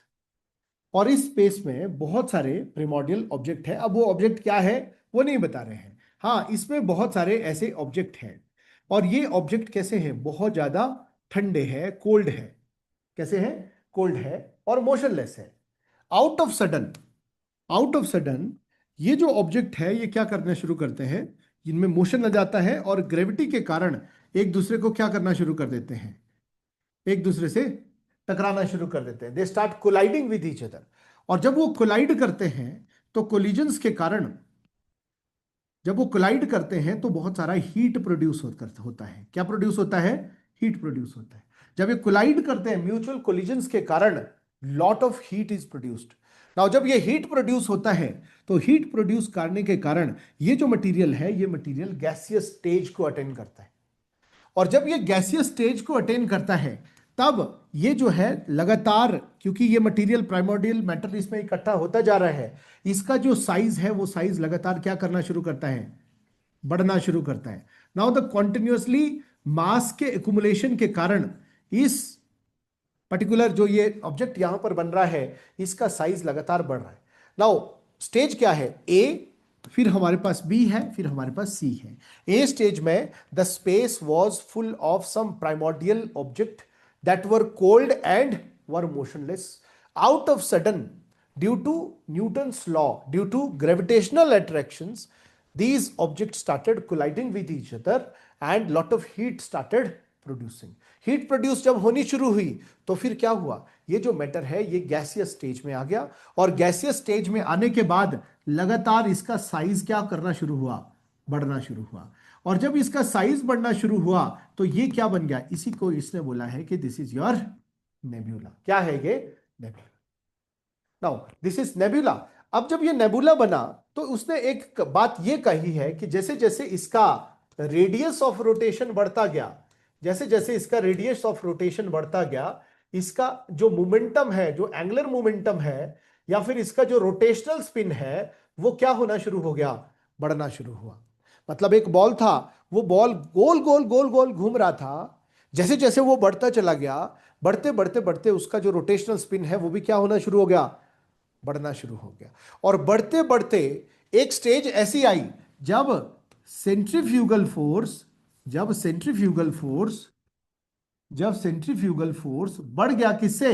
और इस स्पेस में बहुत सारे प्रिमॉर्डियल ऑब्जेक्ट है। अब वो ऑब्जेक्ट क्या है वो नहीं बता रहे हैं। हाँ, इसमें बहुत सारे ऐसे ऑब्जेक्ट हैं, और ये ऑब्जेक्ट कैसे हैं? बहुत ज्यादा ठंडे हैं, कोल्ड है। कैसे हैं? कोल्ड है और मोशनलेस है। Out of sudden, out of sudden ये जो ऑब्जेक्ट है ये क्या करना शुरू करते हैं? इनमें मोशन आ जाता है, और ग्रेविटी के कारण एक दूसरे को क्या करना शुरू कर देते हैं? एक दूसरे से टकराना शुरू कर देते हैं। They start colliding with each other. और जब वो कोलाइड करते हैं तो कोलिजन्स के कारण, जब वो कोलाइड करते हैं तो बहुत सारा हीट प्रोड्यूस होता है। क्या प्रोड्यूस होता है? हीट प्रोड्यूस होता है। जब ये कोलाइड करते हैं म्यूचुअल कोलिजन्स के कारण, lot of heat is produced. Now जब ये हीट प्रोड्यूस होता है, तो हीट प्रोड्यूस करने के कारण ये जो मटेरियल है, ये मटेरियल गैसियस स्टेज को अटेंड करता है। और जब ये गैसियस स्टेज को अटेन करता है, तब ये जो है लगातार, क्योंकि ये मटेरियल प्राइमोर्डियल मैटर इसमें इकट्ठा होता जा रहा है, इसका जो साइज है वो साइज लगातार क्या करना शुरू करता है? बढ़ना शुरू करता है। नाउ द कॉन्टिन्यूसली मास के एक्युमुलेशन के कारण इस पर्टिकुलर जो ये ऑब्जेक्ट यहां पर बन रहा है, इसका साइज लगातार बढ़ रहा है। नाउ स्टेज क्या है? ए, फिर हमारे पास बी है, फिर हमारे पास सी है। ए स्टेज में the space was full of some primordial object that were cold and were motionless. Out of sudden, due to Newton's law, due to gravitational attractions, these objects started colliding with each other and lot of heat started producing. Heat produce जब होनी शुरू हुई तो फिर क्या हुआ? ये जो मैटर है ये गैसियस स्टेज में आ गया, और गैसियस स्टेज में आने के बाद लगातार इसका साइज क्या करना शुरू हुआ? बढ़ना शुरू हुआ। और जब इसका साइज बढ़ना शुरू हुआ तो ये क्या बन गया? इसी को इसने बोला है कि दिस इज योर नेब्यूला। क्या है ये? Nebula. Now this is nebula. अब जब ये नेबुला बना तो उसने एक बात ये कही है कि जैसे जैसे इसका रेडियस ऑफ रोटेशन बढ़ता गया, जैसे जैसे इसका रेडियस ऑफ रोटेशन बढ़ता गया, इसका जो मोमेंटम है, जो एंगुलर मोमेंटम है, या फिर इसका जो रोटेशनल स्पिन है, वो क्या होना शुरू हो गया? बढ़ना शुरू हुआ। मतलब एक बॉल था, वो बॉल गोल गोल गोल गोल घूम रहा था, जैसे जैसे वो बढ़ता चला गया, बढ़ते बढ़ते बढ़ते उसका जो रोटेशनल स्पिन है वो भी क्या होना शुरू हो गया? बढ़ना शुरू हो गया। और बढ़ते बढ़ते एक स्टेज ऐसी आई जब सेंट्रीफ्यूगल फोर्स जब सेंट्रीफ्यूगल फोर्स जब सेंट्रीफ्यूगल फोर्स बढ़ गया, किससे?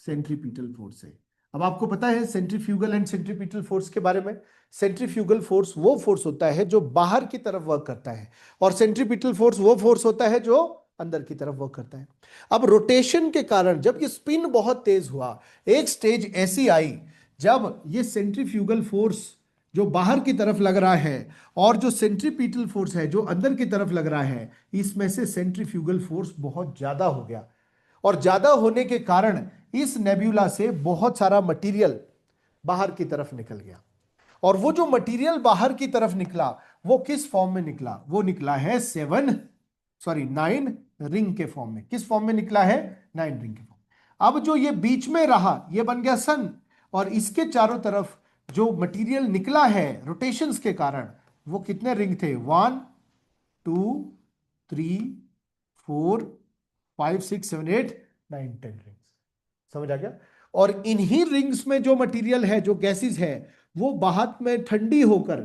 सेंट्रीपिटल फोर्स से। अब आपको पता है सेंट्रीफ्यूगल एंड सेंट्रीपिटल फोर्स के बारे में। सेंट्रीफ्यूगल फोर्स वो फोर्स होता है जो बाहर की तरफ वर्क करता है, और सेंट्रीपिटल फोर्स वो फोर्स होता है जो अंदर की तरफ वर्क करता है। अब रोटेशन के कारण जब ये स्पिन बहुत तेज हुआ, एक स्टेज ऐसी आई जब ये सेंट्रीफ्यूगल फोर्स जो बाहर की तरफ लग रहा है और जो सेंट्रीपिटल फोर्स है जो अंदर की तरफ लग रहा है, इसमें से सेंट्रीफ्यूगल फोर्स बहुत ज्यादा हो गया, और ज्यादा होने के कारण इस नेब्यूला से बहुत सारा मटेरियल बाहर की तरफ निकल गया। और वो जो मटेरियल बाहर की तरफ निकला वो किस फॉर्म में निकला? वो निकला है 9 रिंग के फॉर्म में। किस फॉर्म में निकला है? 9 रिंग के फॉर्म। अब जो ये बीच में रहा ये बन गया सन, और इसके चारों तरफ जो मटेरियल निकला है रोटेशंस के कारण, वो कितने रिंग थे? 1 2 3 4 5 6 7 8 9 10 रिंग्स। समझ आ गया? और इन्हीं रिंग्स में जो मटेरियल है, जो गैसेस है, वो बाहर में ठंडी होकर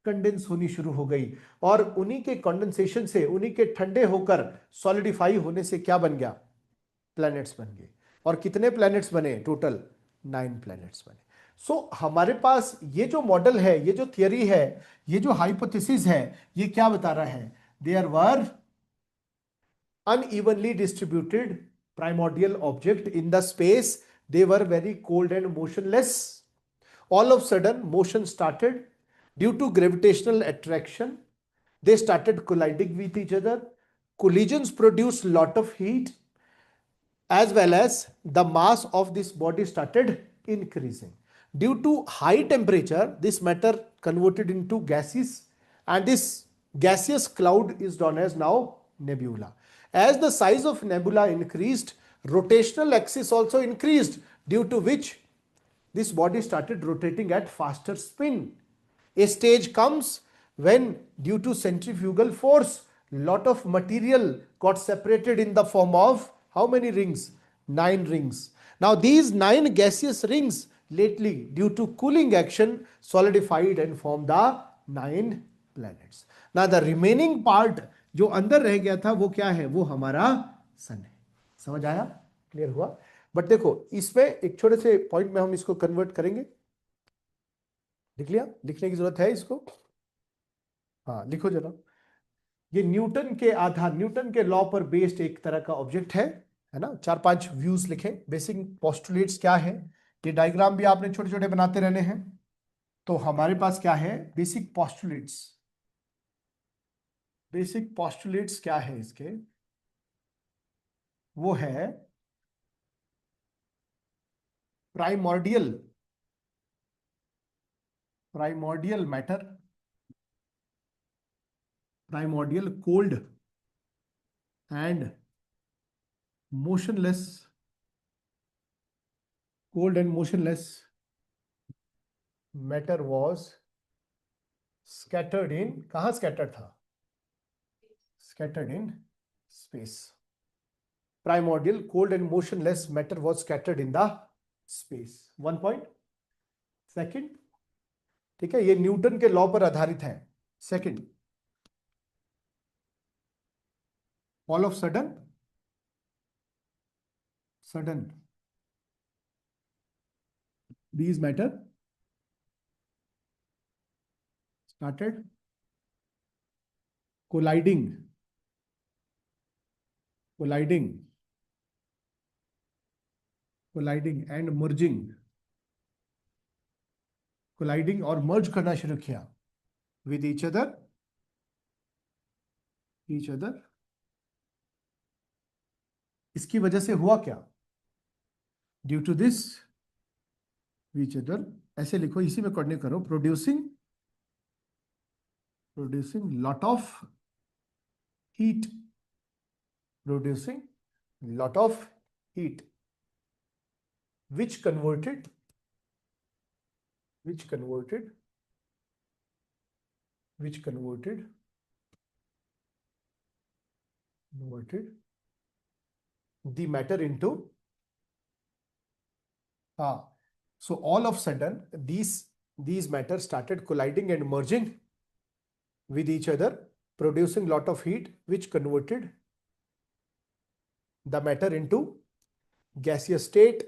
कंडेंस होनी शुरू हो गई, और उन्हीं के कंडेंसेशन से, उन्हीं के ठंडे होकर सॉलिडिफाई होने से क्या बन गया? प्लैनेट्स बन गए। और कितने प्लैनेट्स बने? टोटल 9 प्लैनेट्स बने। सो हमारे पास ये जो मॉडल है, ये जो थियरी है, ये जो हाइपोथेसिस है, ये क्या बता रहा है? There were unevenly distributed primordial object in the space. They were very cold and motionless. All of a sudden motion started due to gravitational attraction. They started colliding with each other. Collisions produce lot of heat, as well as the mass of this body started increasing. Due to high temperature, this matter converted into gases, and this gaseous cloud is known as now nebula. As the size of nebula increased, rotational axis also increased, due to which this body started rotating at faster spin. A stage comes when, due to centrifugal force, lot of material got separated in the form of how many rings? 9 rings. Now these 9 gaseous rings lately, due to cooling action, solidified and formed the 9 planets. Now the remaining part जो अंदर रह गया था वो क्या है? वो हमारा सन है। समझ आया? क्लियर हुआ? बट देखो इसमें एक छोटे से पॉइंट में हम इसको कन्वर्ट करेंगे। लिख लिया? लिखने की जरूरत है इसको? हाँ लिखो जरा। ये न्यूटन के आधार, न्यूटन के लॉ पर बेस्ड एक तरह का ऑब्जेक्ट है ना। 4-5 व्यूज लिखें। बेसिक पोस्टुलेट्स क्या है? ये डायग्राम भी आपने छोटे छोटे बनाते रहने हैं। तो हमारे पास क्या है? Basic postulates. बेसिक पोस्टुलेट्स क्या है इसके? वो है primordial, primordial matter, primordial cold and motionless, cold and motionless matter was scattered in, कहां scattered था? Scattered in space. Primordial cold and motionless matter was scattered in the space. 1 point. Second, ठीक है, ये न्यूटन के law पर आधारित है। Second, all of sudden these matter started colliding and merging, colliding और merge करना शुरू किया with each other इसकी वजह से हुआ क्या? Due to this each other, ऐसे लिखो, इसी में कोऑर्डिनेट करो, producing lot of heat, producing lot of heat, which converted the matter into so all of a sudden these matter started colliding and merging with each other, producing lot of heat, which converted the matter into gaseous state,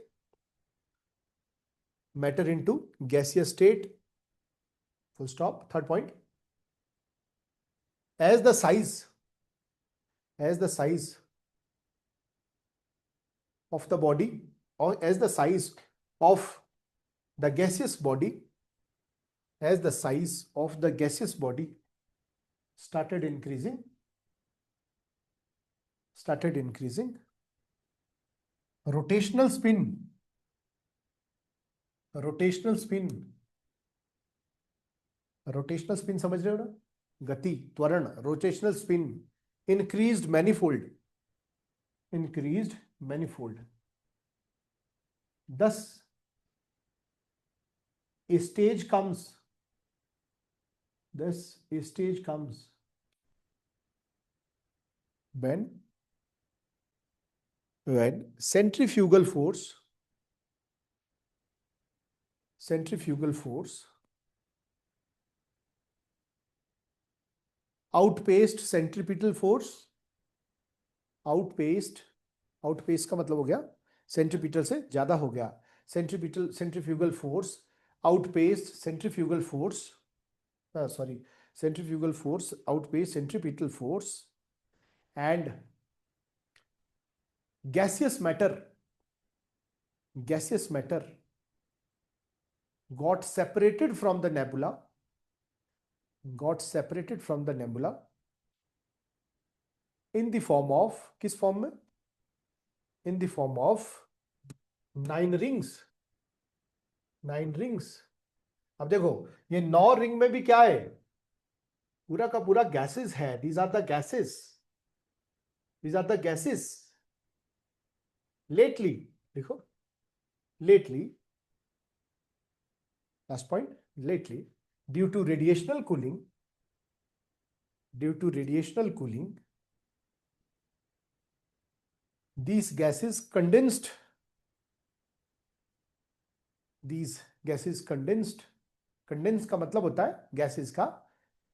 full stop. Third point, as the size as the size of the body, or as the size of the gaseous body, as the size of the gaseous body started increasing, rotational spin, rotational spin समझ रहे हो ना, गति, त्वरण, rotational spin increased manifold, thus a stage comes when centrifugal force outpaced centripetal force, outpaced का मतलब हो गया सेंट्रीपिटल से ज्यादा हो गया, centrifugal force outpaced centrifugal force outpaced centripetal force, and gaseous matter got separated from the nebula in the form of, किस form में, in the form of 9 rings. अब देखो ये 9 रिंग में भी क्या है, पूरा का पूरा गैसेस है. these are the gases. lately, देखो lately, last point, lately, due to radiational cooling, these gases condensed, condense का मतलब होता है गैसेस का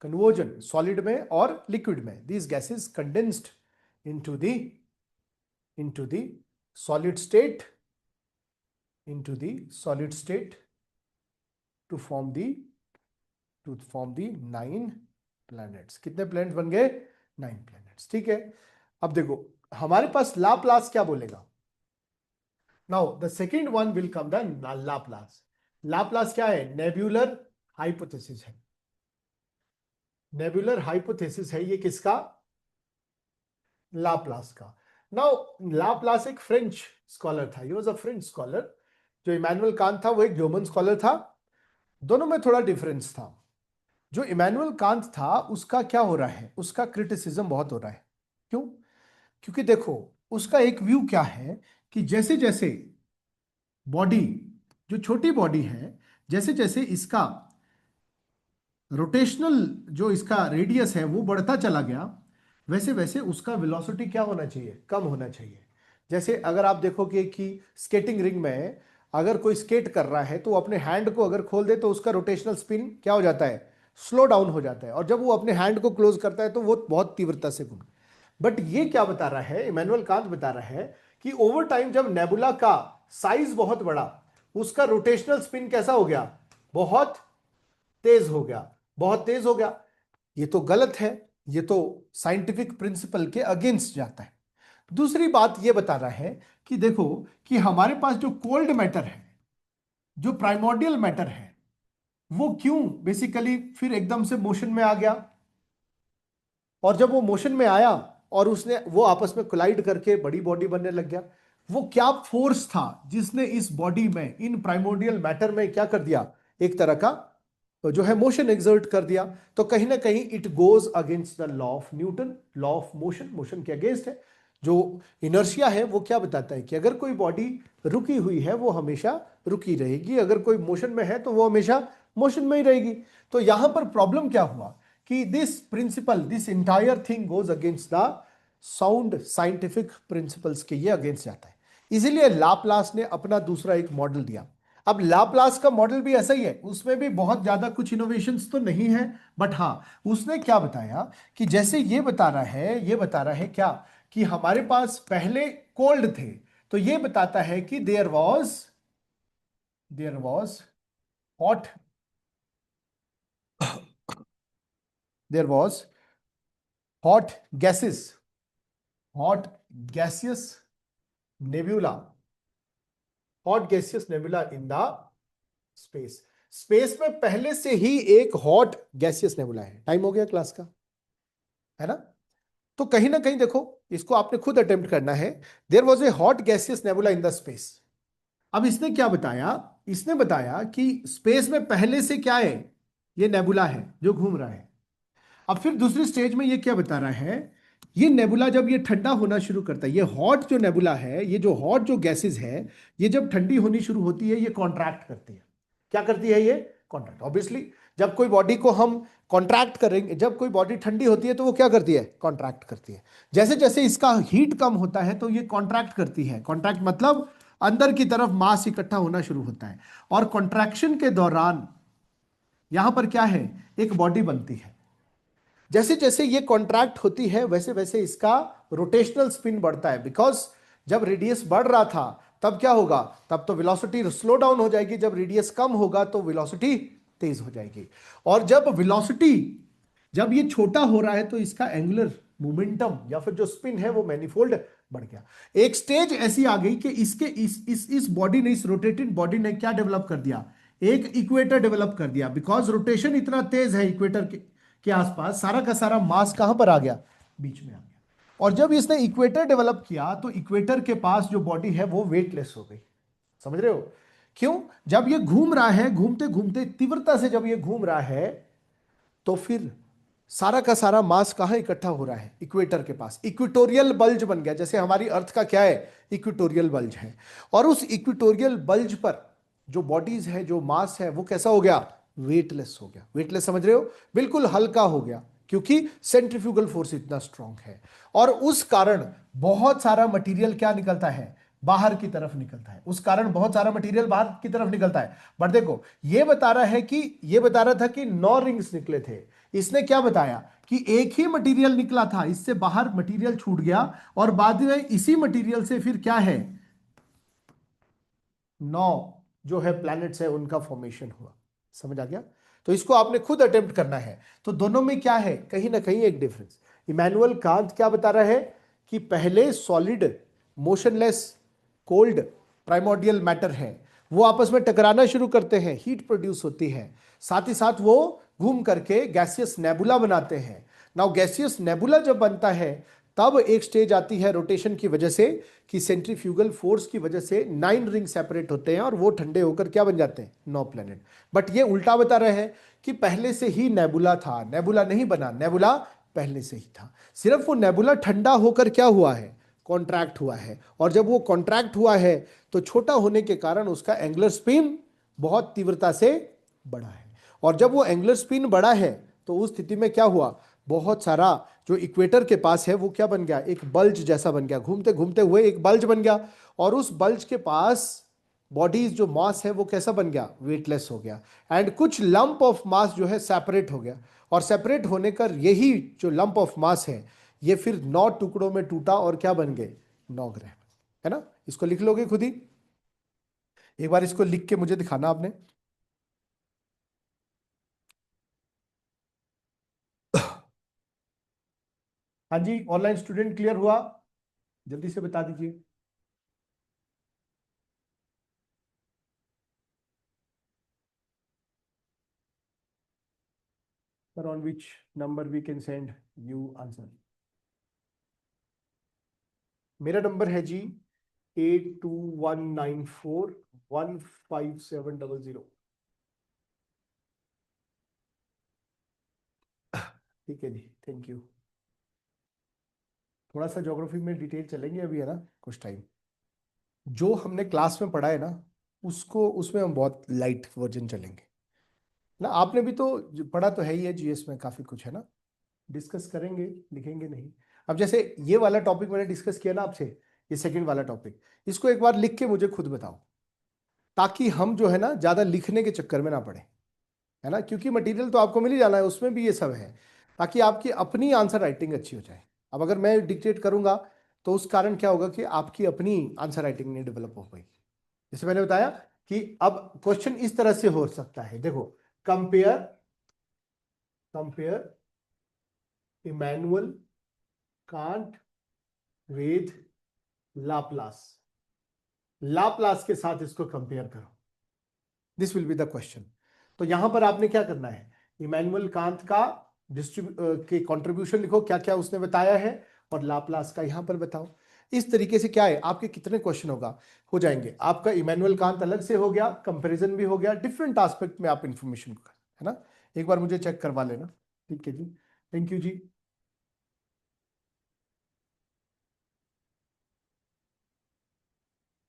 कन्वर्जन सॉलिड में और लिक्विड में. these gases condensed into the solid state to form the 9 planets. कितने प्लैनेट्स बन गए, 9 planets. ठीक है. अब देखो हमारे पास लाप्लास क्या बोलेगा. Now the second one will come the Laplace क्या है, नेबुलर हाइपोथेसिस है. ये किसका, लाप्लास का. नाउ लाप्लास एक फ्रेंच स्कॉलर था. He was a French scholar. जो इमैनुअल कांत था वो एक जर्मन स्कॉलर था. दोनों में थोड़ा डिफरेंस था. जो इमैनुअल कांत था उसका क्या हो रहा है, उसका क्रिटिसिज्म बहुत हो रहा है. क्यों, क्योंकि देखो उसका एक व्यू क्या है कि जैसे जैसे बॉडी, जो छोटी बॉडी है, जैसे जैसे इसका रोटेशनल जो इसका रेडियस है वो बढ़ता चला गया, वैसे वैसे उसका वेलोसिटी क्या होना चाहिए, कम होना चाहिए. जैसे अगर आप देखोगे कि स्केटिंग रिंग में अगर कोई स्केट कर रहा है तो वो अपने हैंड को अगर खोल दे तो उसका रोटेशनल स्पिन क्या हो जाता है, स्लो डाउन हो जाता है. और जब वो अपने हैंड को क्लोज करता है तो वो बहुत तीव्रता से घूम. बट ये क्या बता रहा है, इमैनुअल कांत बता रहा है कि ओवर टाइम जब नेबुला का साइज बहुत बड़ा, उसका रोटेशनल स्पिन कैसा हो गया, बहुत तेज हो गया. ये तो गलत है, ये तो साइंटिफिक प्रिंसिपल के अगेंस्ट जाता है. दूसरी बात ये बता रहा है कि देखो कि हमारे पास जो कोल्ड मैटर है, जो प्राइमोर्डियल मैटर है, वो क्यों बेसिकली फिर एकदम से मोशन में आ गया. और जब वो मोशन में आया और वो आपस में कोलाइड करके बड़ी बॉडी बनने लग गया, वो क्या फोर्स था जिसने इस बॉडी में, इन प्राइमोर्डियल मैटर में क्या कर दिया, एक तरह का जो है मोशन एग्जर्ट कर दिया. तो कहीं ना कहीं it goes against the law of Newton, law of motion के अगेंस्ट है. जो इनर्शिया है वो क्या बताता है कि अगर कोई बॉडी रुकी हुई है वो हमेशा रुकी रहेगी, अगर कोई मोशन में है तो वो हमेशा मोशन में ही रहेगी. तो यहां पर प्रॉब्लम क्या हुआ कि this entire thing goes against the sound scientific principles के, ये अगेंस्ट जाता है. इसीलिए लाप्लास ने अपना दूसरा एक मॉडल दिया. अब लाप्लास का मॉडल भी ऐसा ही है, उसमें भी बहुत ज्यादा कुछ इनोवेशंस तो नहीं है, बट हाँ उसने क्या बताया कि जैसे ये बता रहा है क्या कि हमारे पास पहले कोल्ड थे, तो ये बताता है कि there was hot, there was hot gases hot gaseous nebula, hot gaseous nebula in the space. Space में पहले से ही एक हॉट गैसियस नेबुला है। टाइम हो गया क्लास का, है ना? तो कहीं ना कहीं देखो, इसको आपने खुद अटेम्प्ट करना है। There was a hot gaseous nebula in the space. अब इसने क्या बताया? इसने बताया कि स्पेस में पहले से क्या है, ये नेबुला है जो घूम रहा है। अब फिर दूसरी स्टेज में ये क्या बता रहा है, ये नेबुला जब ये ठंडा होना शुरू करता है, ये हॉट जो नेबुला है, ये जो हॉट जो गैसेस है, ये जब ठंडी होनी शुरू होती है, ये कॉन्ट्रैक्ट करती है। क्या करती है ये? कॉन्ट्रैक्ट। ऑब्वियसली जब कोई बॉडी को हम कॉन्ट्रैक्ट करेंगे, जब कोई बॉडी ठंडी होती है तो वो क्या करती है? कॉन्ट्रैक्ट करती है। जैसे जैसे इसका हीट कम होता है तो ये कॉन्ट्रैक्ट करती है। कॉन्ट्रैक्ट मतलब अंदर की तरफ मास इकट्ठा होना शुरू होता है, और कॉन्ट्रैक्शन के दौरान यहां पर क्या है? एक बॉडी बनती है। जैसे जैसे ये कॉन्ट्रैक्ट होती है वैसे वैसे इसका रोटेशनल स्पिन बढ़ता है, बिकॉज जब रेडियस बढ़ रहा था तब क्या होगा? तब तो वेलोसिटी स्लो डाउन हो जाएगी, जब रेडियस कम होगा तो वेलोसिटी तेज हो जाएगी। और जब ये छोटा हो रहा है तो इसका एंगुलर मोमेंटम या फिर जो स्पिन है वो मैनीफोल्ड बढ़ गया। एक स्टेज ऐसी आ गई कि इसके इस बॉडी ने, इस रोटेटेड बॉडी ने क्या डेवलप कर दिया? एक इक्वेटर डेवलप कर दिया। बिकॉज रोटेशन इतना तेज है इक्वेटर के आसपास, सारा का सारा मास कहां पर आ गया? बीच में आ गया। और जब इसने इक्वेटर डेवलप किया तो इक्वेटर के पास जो बॉडी है वो वेटलेस हो गई। समझ रहे हो क्यों? जब ये घूम रहा है, घूमते घूमते तीव्रता से जब ये घूम रहा है, तो फिर सारा का सारा मास कहां इकट्ठा हो रहा है? इक्वेटर के पास। इक्वेटोरियल बल्ज बन गया। जैसे हमारी अर्थ का क्या है? इक्वेटोरियल बल्ज है। और उस इक्वेटोरियल बल्ज पर जो बॉडीज है, जो मास है, वो कैसा हो गया? वेटलेस हो गया। वेटलेस समझ रहे हो? बिल्कुल हल्का हो गया, क्योंकि सेंट्रीफ्यूगल फोर्स इतना स्ट्रांग है। और उस कारण बहुत सारा मटेरियल क्या निकलता है? बाहर की तरफ निकलता है। उस कारण बहुत सारा मटेरियल बाहर की तरफ निकलता है। बट देखो, ये बता रहा था कि 9 रिंग्स निकले थे। इसने क्या बताया कि एक ही मटेरियल निकला था, इससे बाहर मटेरियल छूट गया, और बाद में इसी मटेरियल से फिर क्या है? 9 जो है प्लैनेट्स है, उनका फॉर्मेशन हुआ। समझ आ गया? तो इसको आपने खुद अटेम्प्ट करना है। तो दोनों में क्या है? कहीं ना कहीं एक डिफरेंस। इमैनुअल कांत क्या बता रहा है कि पहले solid, motionless, cold primordial matter है, वो आपस में टकराना शुरू करते हैं, हीट प्रोड्यूस होती है, साथ ही साथ वो घूम करके गैसियस नेबुला बनाते हैं। नाउ गैसियस नेबुला जब बनता है, तब एक स्टेज आती है रोटेशन की वजह से, कि सेंट्रीफ्यूगल फोर्स की वजह से 9 रिंग सेपरेट होते हैं, और वो ठंडे होकर क्या बन जाते हैं? 9 प्लैनेट। बट ये उल्टा बता रहे हैं कि पहले से ही नेबुला था। नेबुला नहीं बना, नेबुला पहले से ही था। सिर्फ वो नेबुला ठंडा होकर क्या हुआ है? कॉन्ट्रैक्ट हुआ है। और जब वो कॉन्ट्रैक्ट हुआ है तो छोटा होने के कारण उसका एंगुलर स्पिन बहुत तीव्रता से बढ़ा है। और जब वो एंगुलर स्पिन बढ़ा है तो उस स्थिति में क्या हुआ? बहुत सारा जो इक्वेटर के पास है वो क्या बन गया? एक बल्ज जैसा बन गया। घूमते घूमते हुए एक बल्ज बन गया, और उस बल्ज के पास बॉडीज जो मास है वो कैसा बन गया? वेटलेस हो गया। एंड कुछ लंप ऑफ मास जो है सेपरेट हो गया, और सेपरेट होने कर यही जो लंप ऑफ मास है, ये फिर 9 टुकड़ों में टूटा और क्या बन गए? 9 ग्रह। है ना? इसको लिख लोगे खुद ही? एक बार इसको लिख के मुझे दिखाना आपने। हाँ जी, ऑनलाइन स्टूडेंट क्लियर हुआ? जल्दी से बता दीजिए। Sir, on which number we can send you answer? मेरा नंबर है जी 8219415700। ठीक है जी, थैंक यू। थोड़ा सा ज्योग्राफी में डिटेल चलेंगे अभी, है ना, कुछ टाइम। जो हमने क्लास में पढ़ा है ना, उसको उसमें हम बहुत लाइट वर्जन चलेंगे ना। आपने भी तो पढ़ा तो है ही है, जीएस में काफी कुछ है ना। डिस्कस करेंगे, लिखेंगे नहीं। अब जैसे ये वाला टॉपिक मैंने डिस्कस किया ना आपसे, ये सेकंड वाला टॉपिक, इसको एक बार लिख के मुझे खुद बताओ, ताकि हम जो है ना ज्यादा लिखने के चक्कर में ना पड़े, है ना। क्योंकि मटेरियल तो आपको मिल ही जाना है, उसमें भी ये सब है, ताकि आपकी अपनी आंसर राइटिंग अच्छी हो जाए। अब अगर मैं डिक्टेट करूंगा तो उस कारण क्या होगा कि आपकी अपनी आंसर राइटिंग नहीं डेवलप हो गई। जैसे मैंने बताया कि अब क्वेश्चन इस तरह से हो सकता है, देखो, compare compare Immanuel Kant with Laplace, Laplace के साथ इसको कंपेयर करो, this will be the question. तो यहां पर आपने क्या करना है, इमैनुअल कांत का के कंट्रीब्यूशन लिखो, क्या क्या उसने बताया है, और लाप्लास का यहां पर बताओ। इस तरीके से क्या है, आपके कितने क्वेश्चन हो जाएंगे, आपका इमैनुअल कांत अलग से हो गया, कंपैरिजन भी हो गया, डिफरेंट एस्पेक्ट में आप इंफॉर्मेशन, है ना। एक बार मुझे चेक करवा लेना, ठीक है जी, थैंक यू जी।